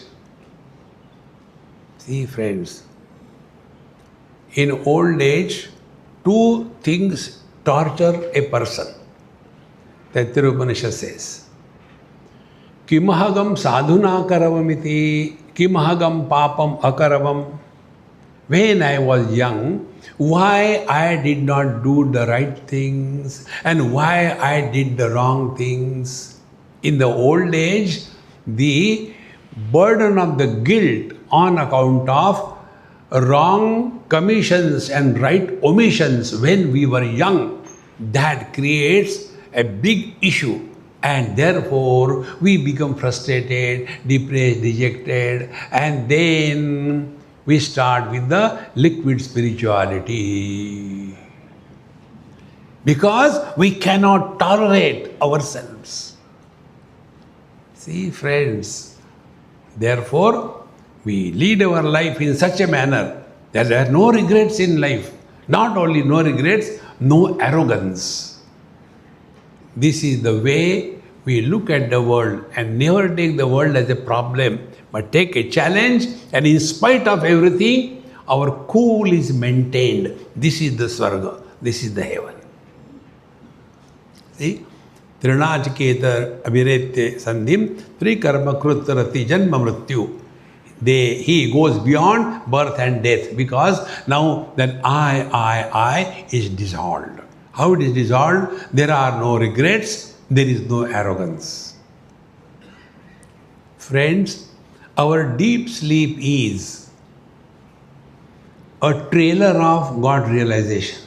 See, friends, in old age, two things torture a person. Taittiriya Upanishad says, Kimahagam sadhuna karavamiti, kimahagam papam akaravam. When I was young, why I did not do the right things and why I did the wrong things. In the old age, the burden of the guilt on account of wrong commissions and right omissions when we were young, that creates a big issue. And therefore, we become frustrated, depressed, dejected, and then we start with the liquid spirituality. Because we cannot tolerate ourselves. See, friends, therefore, we lead our life in such a manner that there are no regrets in life. Not only no regrets, no arrogance. This is the way we look at the world and never take the world as a problem, but take a challenge, and in spite of everything, our cool is maintained. This is the Swarga, this is the heaven. See? Trinachiketa abhiretye sandhim trikarma kruttarati janma mrityu. He goes beyond birth and death, because now that I is dissolved. How it is dissolved? There are no regrets, there is no arrogance. Friends, our deep sleep is a trailer of God realization.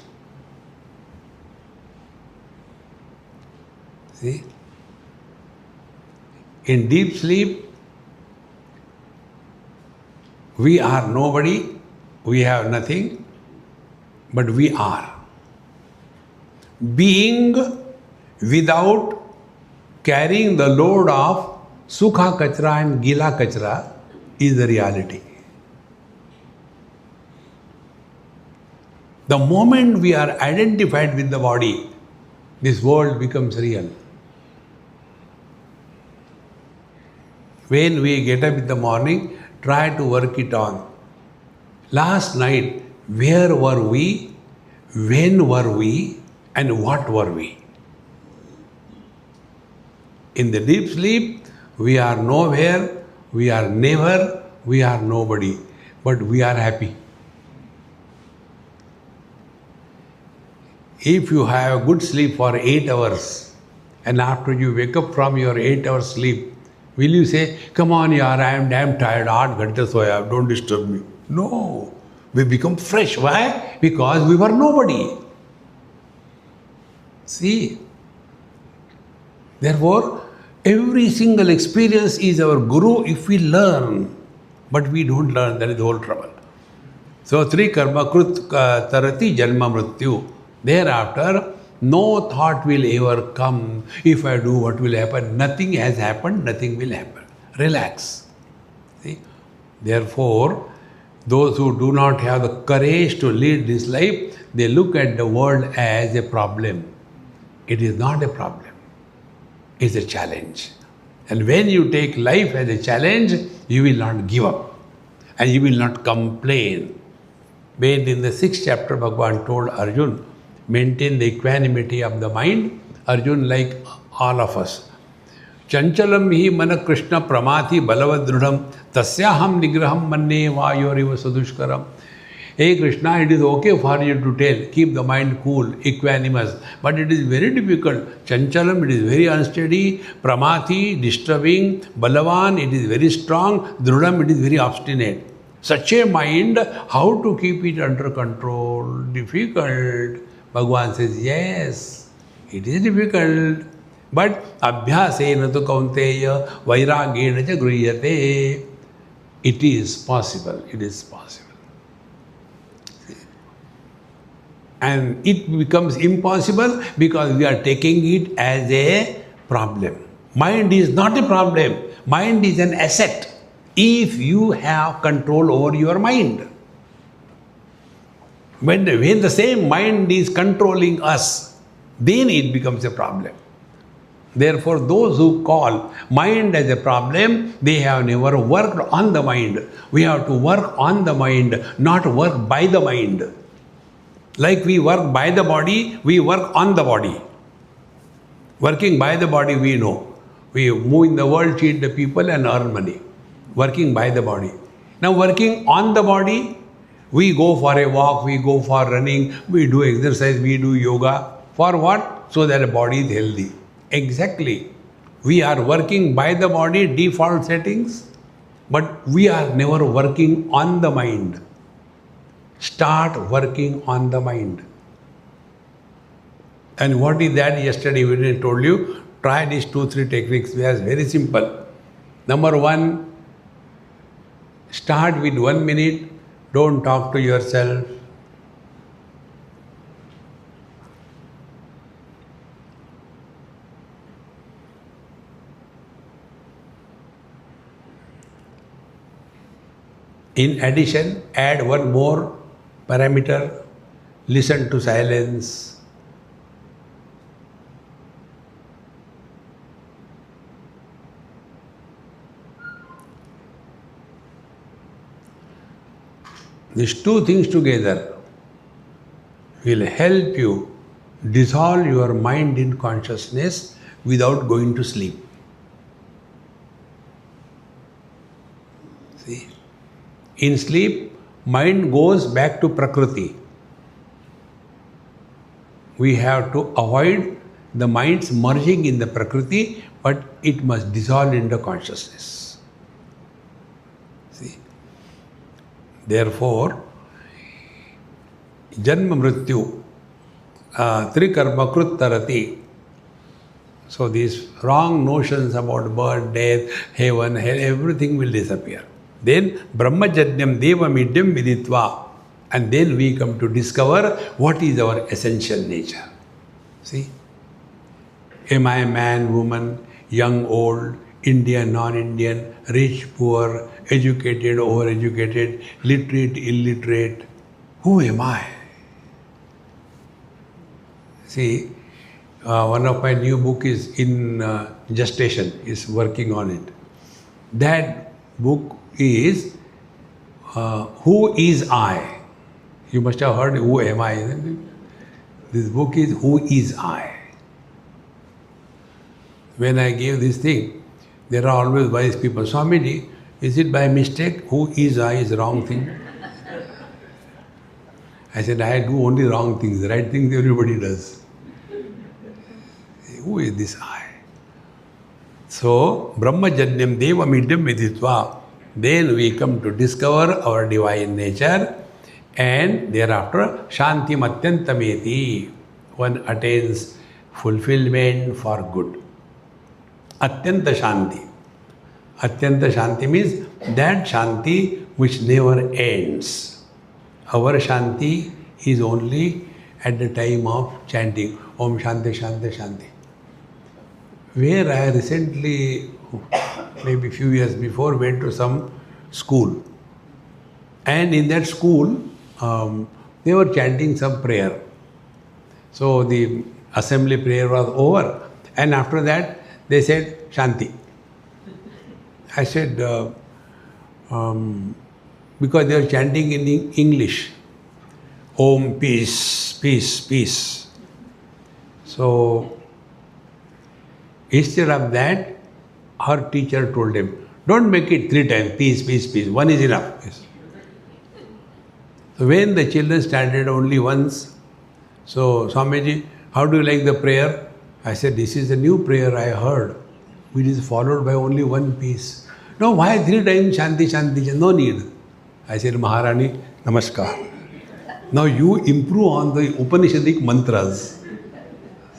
See? In deep sleep, we are nobody, we have nothing, but we are. Being without carrying the load of Sukha Kachra and Gila Kachra is the reality. The moment we are identified with the body, this world becomes real. When we get up in the morning, try to work it on. Last night, where were we? When were we? And what were we? In the deep sleep, we are nowhere, we are never, we are nobody, but we are happy. If you have a good sleep for 8 hours, and after you wake up from your 8 hours sleep, will you say, come on yaar, I am damn tired, 8 ghante soya, don't disturb me. No, we become fresh. Why? Because we were nobody. See, therefore, every single experience is our guru if we learn, but we don't learn, that is the whole trouble. So, Tri Karma Krut Tarati Janma Mrityu. Thereafter, no thought will ever come, if I do, what will happen? Nothing has happened, nothing will happen. Relax. See? Therefore, those who do not have the courage to lead this life, they look at the world as a problem. It is not a problem. It's a challenge. And when you take life as a challenge, you will not give up. And you will not complain. When in the 6th chapter, Bhagavan told Arjun, maintain the equanimity of the mind. Arjun, like all of us, Chanchalam hi mana Krishna pramati balavadrudham tasyaham nigraham manne vayoriva sadushkaram. Hey Krishna, it is okay for you to tell, keep the mind cool, equanimous, but it is very difficult. Chanchalam, it is very unsteady. Pramati, disturbing. Balavan, it is very strong. Drudham, it is very obstinate. Such a mind, how to keep it under control? Difficult. Bhagavan says, yes, it is difficult. But abhyasena tu kaunteya vairagena cha griyate. It is possible. It is possible. And it becomes impossible because we are taking it as a problem. Mind is not a problem. Mind is an asset if you have control over your mind. When the same mind is controlling us, then it becomes a problem. Therefore, those who call mind as a problem, they have never worked on the mind. We have to work on the mind, not work by the mind. Like we work by the body, we work on the body. Working by the body, we know. We move in the world, cheat the people and earn money. Working by the body. Now working on the body, we go for a walk, we go for running, we do exercise, we do yoga. For what? So that the body is healthy. Exactly. We are working by the body, default settings, but we are never working on the mind. Start working on the mind. And what is that? Yesterday when I told you, try these 2-3 techniques. They are very simple. Number 1, start with 1 minute. Don't talk to yourself. In addition, add one more parameter, listen to silence. These 2 things together will help you dissolve your mind in consciousness without going to sleep. See? In sleep, mind goes back to Prakriti. We have to avoid the mind's merging in the Prakriti, but it must dissolve into consciousness. See? Therefore, Janma Mrityu, Trikarma Krut Tarati. So these wrong notions about birth, death, heaven, hell, everything will disappear. Then Brahmajanyam Devamidyam Viditva. And then we come to discover what is our essential nature. See? Am I a man, woman, young, old, Indian, non-Indian, rich, poor, educated, overeducated, literate, illiterate? Who am I? See, one of my new book is in gestation, is working on it. That book is Who is I? You must have heard Who am I, isn't it? This book is Who is I? When I gave this thing, there are always wise people. Swamiji, is it by mistake? Who is I is wrong thing. I said, I do only wrong things. The right things everybody does. Who is this I? So, Brahmajanyam Devamidyam Viditva. Then we come to discover our divine nature, and thereafter Shanti Matyantameti. One attains fulfillment for good. Atyanta Shanti. Atyanta Shanti means that Shanti which never ends. Our Shanti is only at the time of chanting Om Shanti Shanti Shanti. Where I recently, maybe few years before, went to some school. And in that school, they were chanting some prayer. So the assembly prayer was over, and after that they said Shanti. I said, because they were chanting in English, Om, peace, peace, peace. So instead of that, her teacher told him, don't make it 3 times, peace, peace, peace. One is enough. Yes. So when the children started only once, so Swamiji, how do you like the prayer? I said, this is a new prayer I heard, which is followed by only one piece. No, why 3 times Shanti, Shanti? No need. I said, Maharani, Namaskar. Now you improve on the Upanishadic mantras.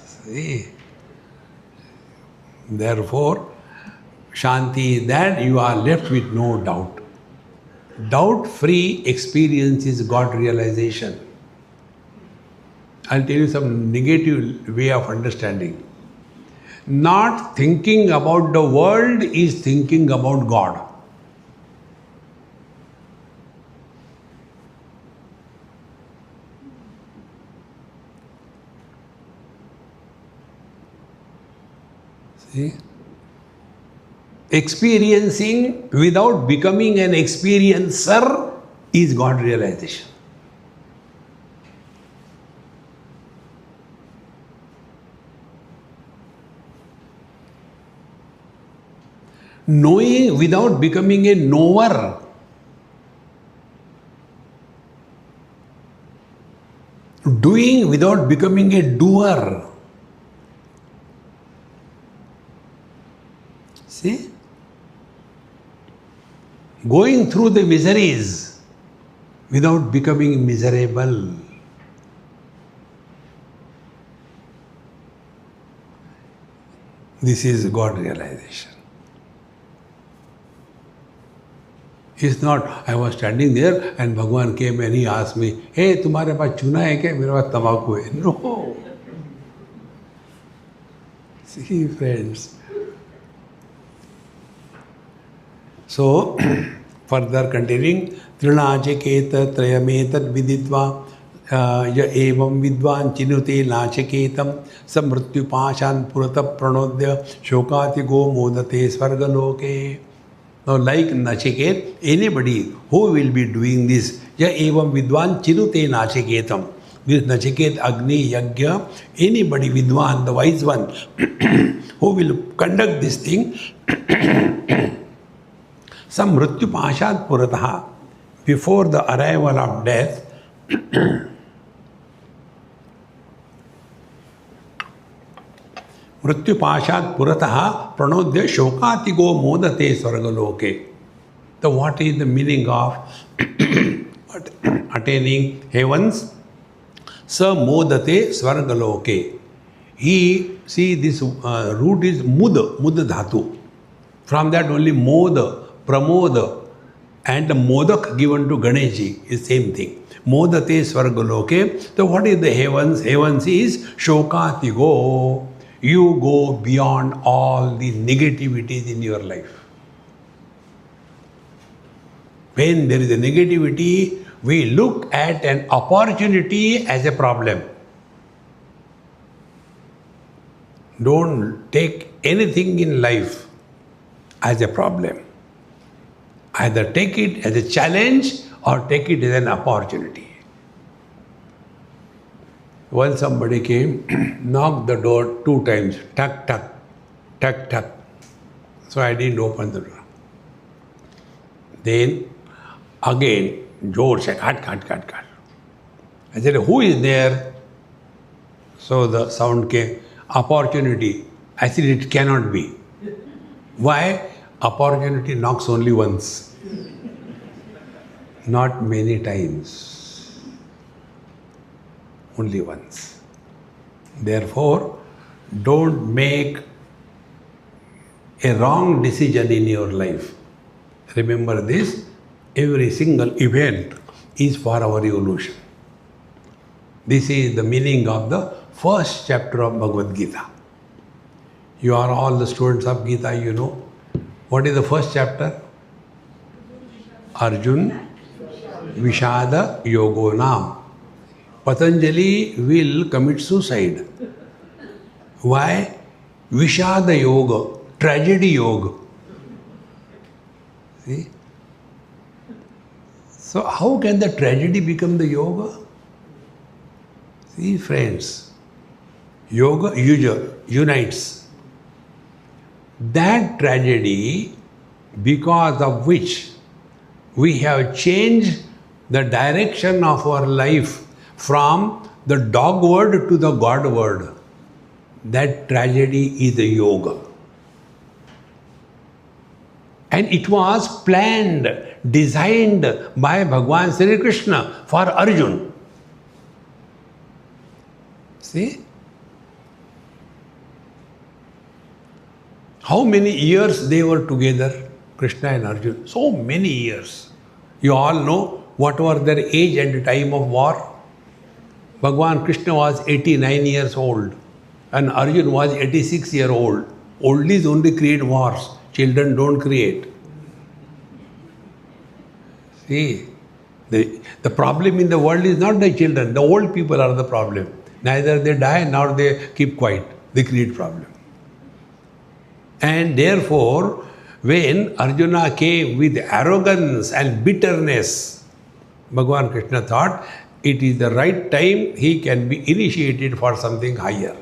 See? Therefore, Shanti, that you are left with no doubt. Doubt-free experience is God realization. I'll tell you some negative way of understanding. Not thinking about the world is thinking about God. See? Experiencing without becoming an experiencer is God realization. Knowing without becoming a knower. Doing without becoming a doer. See? Going through the miseries without becoming miserable. This is God realization. It's not, I was standing there and Bhagwan came and he asked me, hey, तुम्हारे पास चूना है क्या? मेरे पास तंबाकू है. No. See, friends. So, further continuing, Trinaacheketa Trayametat Viditva Ya Evam Vidvan Chinute Nacheketam Samrutyupashan Purata Pranodya Shokati Go Modate Svargaloke. Now, like Nachiket, anybody who will be doing this, Ya Evam Vidvan Chinute Nacheketam. This Nachiket, Agni, Yagya, anybody Vidwan, the wise one, who will conduct this thing, some mrityu pashat purataha, before the arrival of death, mrityu pashat purataha pranodya shokatigo modate swargaloke. So what is the meaning of attaining heavens? Sa modate swargaloke. He, see this root is mud dhatu. From that only moda, pramoda and the modak given to Ganeshji is same thing. Modate swargaloke. So what is the heavens? Heavens is shokatigo. You go beyond all the negativities in your life. When there is a negativity, we look at an opportunity as a problem. Don't take anything in life as a problem. Either take it as a challenge or take it as an opportunity. Once somebody came, knocked the door 2 times, tuck, tuck, tuck, tuck. So I didn't open the door. Then again, Jor said, cut. I said, who is there? So the sound came, opportunity. I said, it cannot be. Why? Opportunity knocks only once, not many times, only once. Therefore, don't make a wrong decision in your life. Remember this, every single event is for our evolution. This is the meaning of the first chapter of Bhagavad Gita. You are all the students of Gita, you know. What is the first chapter? Arjun Vishada Yogo Nam. Patanjali will commit suicide. Why? Vishada Yoga, tragedy yoga. See? So how can the tragedy become the yoga? See, friends, yoga unites. That tragedy, because of which we have changed the direction of our life from the dog word to the God word, that tragedy is the yoga. And it was planned, designed by Bhagwan Sri Krishna for Arjun. See? How many years they were together, Krishna and Arjun? So many years. You all know what were their age at the time of war? Bhagwan Krishna was 89 years old and Arjun was 86 years old. Oldies only create wars. Children don't create. See, the problem in the world is not the children. The old people are the problem. Neither they die nor they keep quiet. They create problem. And therefore, when Arjuna came with arrogance and bitterness, Bhagwan Krishna thought it is the right time he can be initiated for something higher.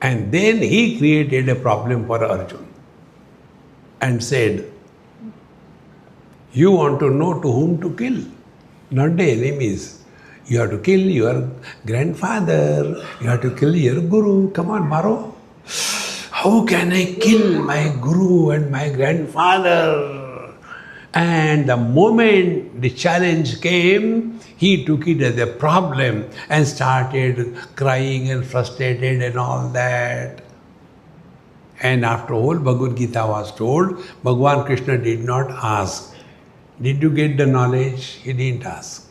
And then he created a problem for Arjuna and said, you want to know to whom to kill, not the enemies. You have to kill your grandfather, you have to kill your guru. Come on, Maro. How can I kill my guru and my grandfather? And the moment the challenge came, he took it as a problem and started crying and frustrated and all that. And after all, Bhagavad Gita was told, Bhagwan Krishna did not ask, did you get the knowledge? He didn't ask.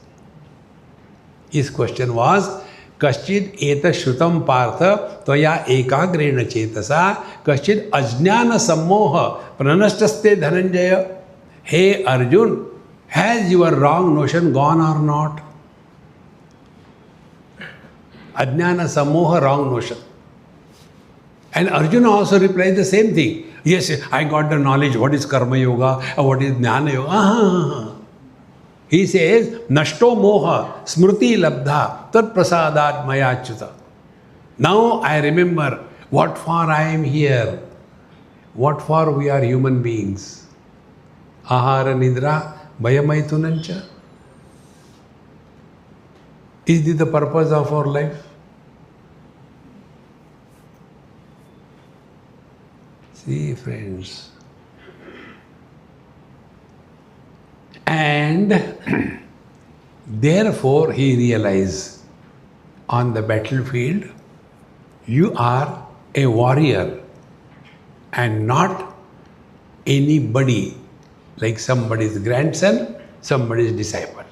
His question was, Kaschid eta shrutam partha tvaya ekagrena chetasa kaschid ajnana sammoha pranashtaste dhananjaya. Hey Arjun, has your wrong notion gone or not? Ajnana sammoha, wrong notion. And Arjuna also replied the same thing. Yes, I got the knowledge, what is karma yoga, what is jnana yoga. He says, Nashto moha smriti labdha tat prasadat mayachyuta. Now I remember what for I am here, what for we are human beings. Ahara nidra bhayamaitunancha. Is this the purpose of our life? See, friends. And therefore he realized on the battlefield, you are a warrior and not anybody, like somebody's grandson, somebody's disciple.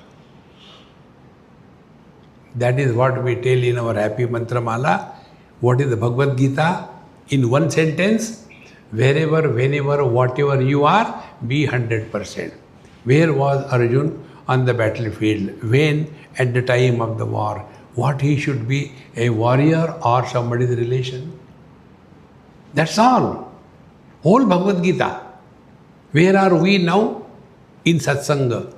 That is what we tell in our happy mantra mala. What is the Bhagavad Gita? In one sentence, wherever, whenever, whatever you are, be 100%. Where was Arjun? On the battlefield. When? At the time of the war. What he should be? A warrior or somebody's relation? That's all. Whole Bhagavad Gita. Where are we now? In Satsanga.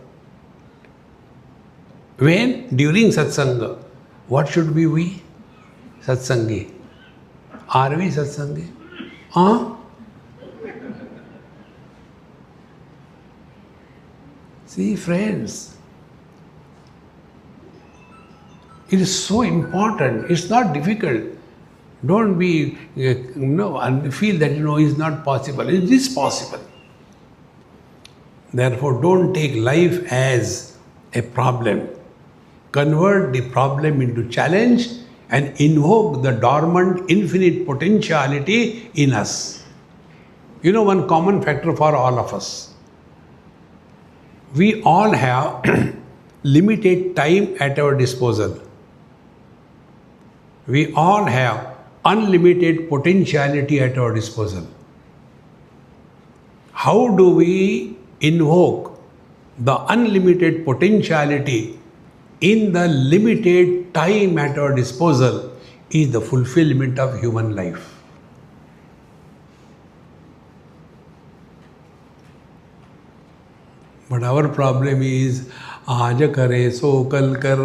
When? During Satsanga. What should be we? Satsangi. Are we Satsangi? Huh? See, friends, it is so important. It's not difficult. Don't be, and feel that, it's not possible. It is possible. Therefore, don't take life as a problem. Convert the problem into challenge and invoke the dormant infinite potentiality in us. One common factor for all of us. We all have limited time at our disposal. We all have unlimited potentiality at our disposal. How do we invoke the unlimited potentiality in the limited time at our disposal is the fulfillment of human life. But our problem is, आज करे सो कल कर,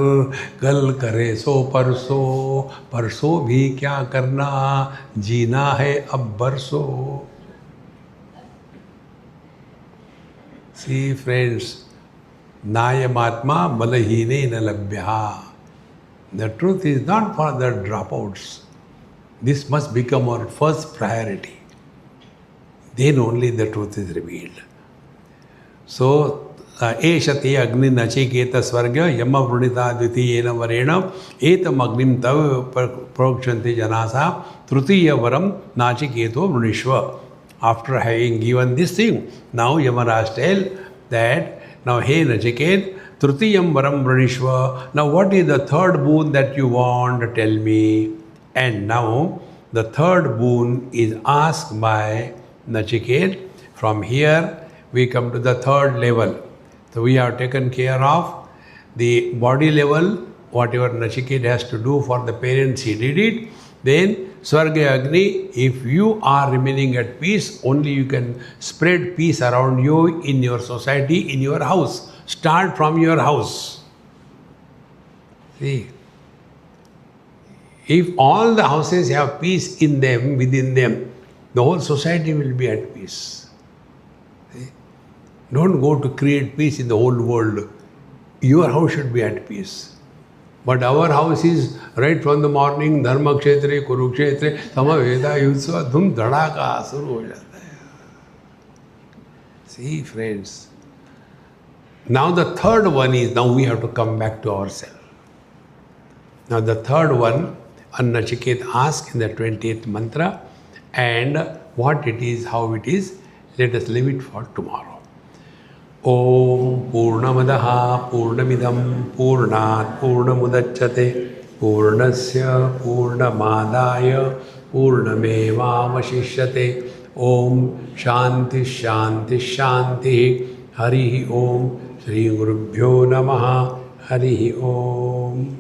कल करे सो परसों, परसों भी क्या करना, जीना है अब बरसों. See friends, Nayamatma malahine na labhya. The truth is not for the dropouts. This must become our first priority. Then only the truth is revealed. So, Eshati Agni Nachiketa Swarga Yama Prunita Dvitiyena Varena Etam Agnim Tav Prokshanti Janasa Trutiya Varam Nachiketo Brunishwa. After having given this thing, now Yamaraj tell that, now hey Nachiket, Trutiyam Varam Brunishwa. Now what is the third boon that you want? Tell me. And now the third boon is asked by Nachiket. From here we come to the third level. So we have taken care of the body level, whatever Nachiket has to do for the parents, he did it. Then Swarga Agni, if you are remaining at peace, only you can spread peace around you in your society, in your house. Start from your house. See, if all the houses have peace in them, within them, the whole society will be at peace. See? Don't go to create peace in the whole world. Your house should be at peace. But our house is right from the morning, Dharma Kshetre, Kurukshetre, Samaveda, Yutsva, Dhum Dhadaka, Suru ho jata hai. See friends. Now the third one is, now we have to come back to ourselves. Now the third one, Nachiket asks in the 20th mantra, and what it is, how it is, let us leave it for tomorrow. Om Purnamadaha Purnamidam Purnat Purnamudachyate Purnasya Purnamadaya Purnamevavashishyate. Om Shanti Shanti Shanti. Harihi Om. Shri Gurubhyo Namaha. Harihi Om.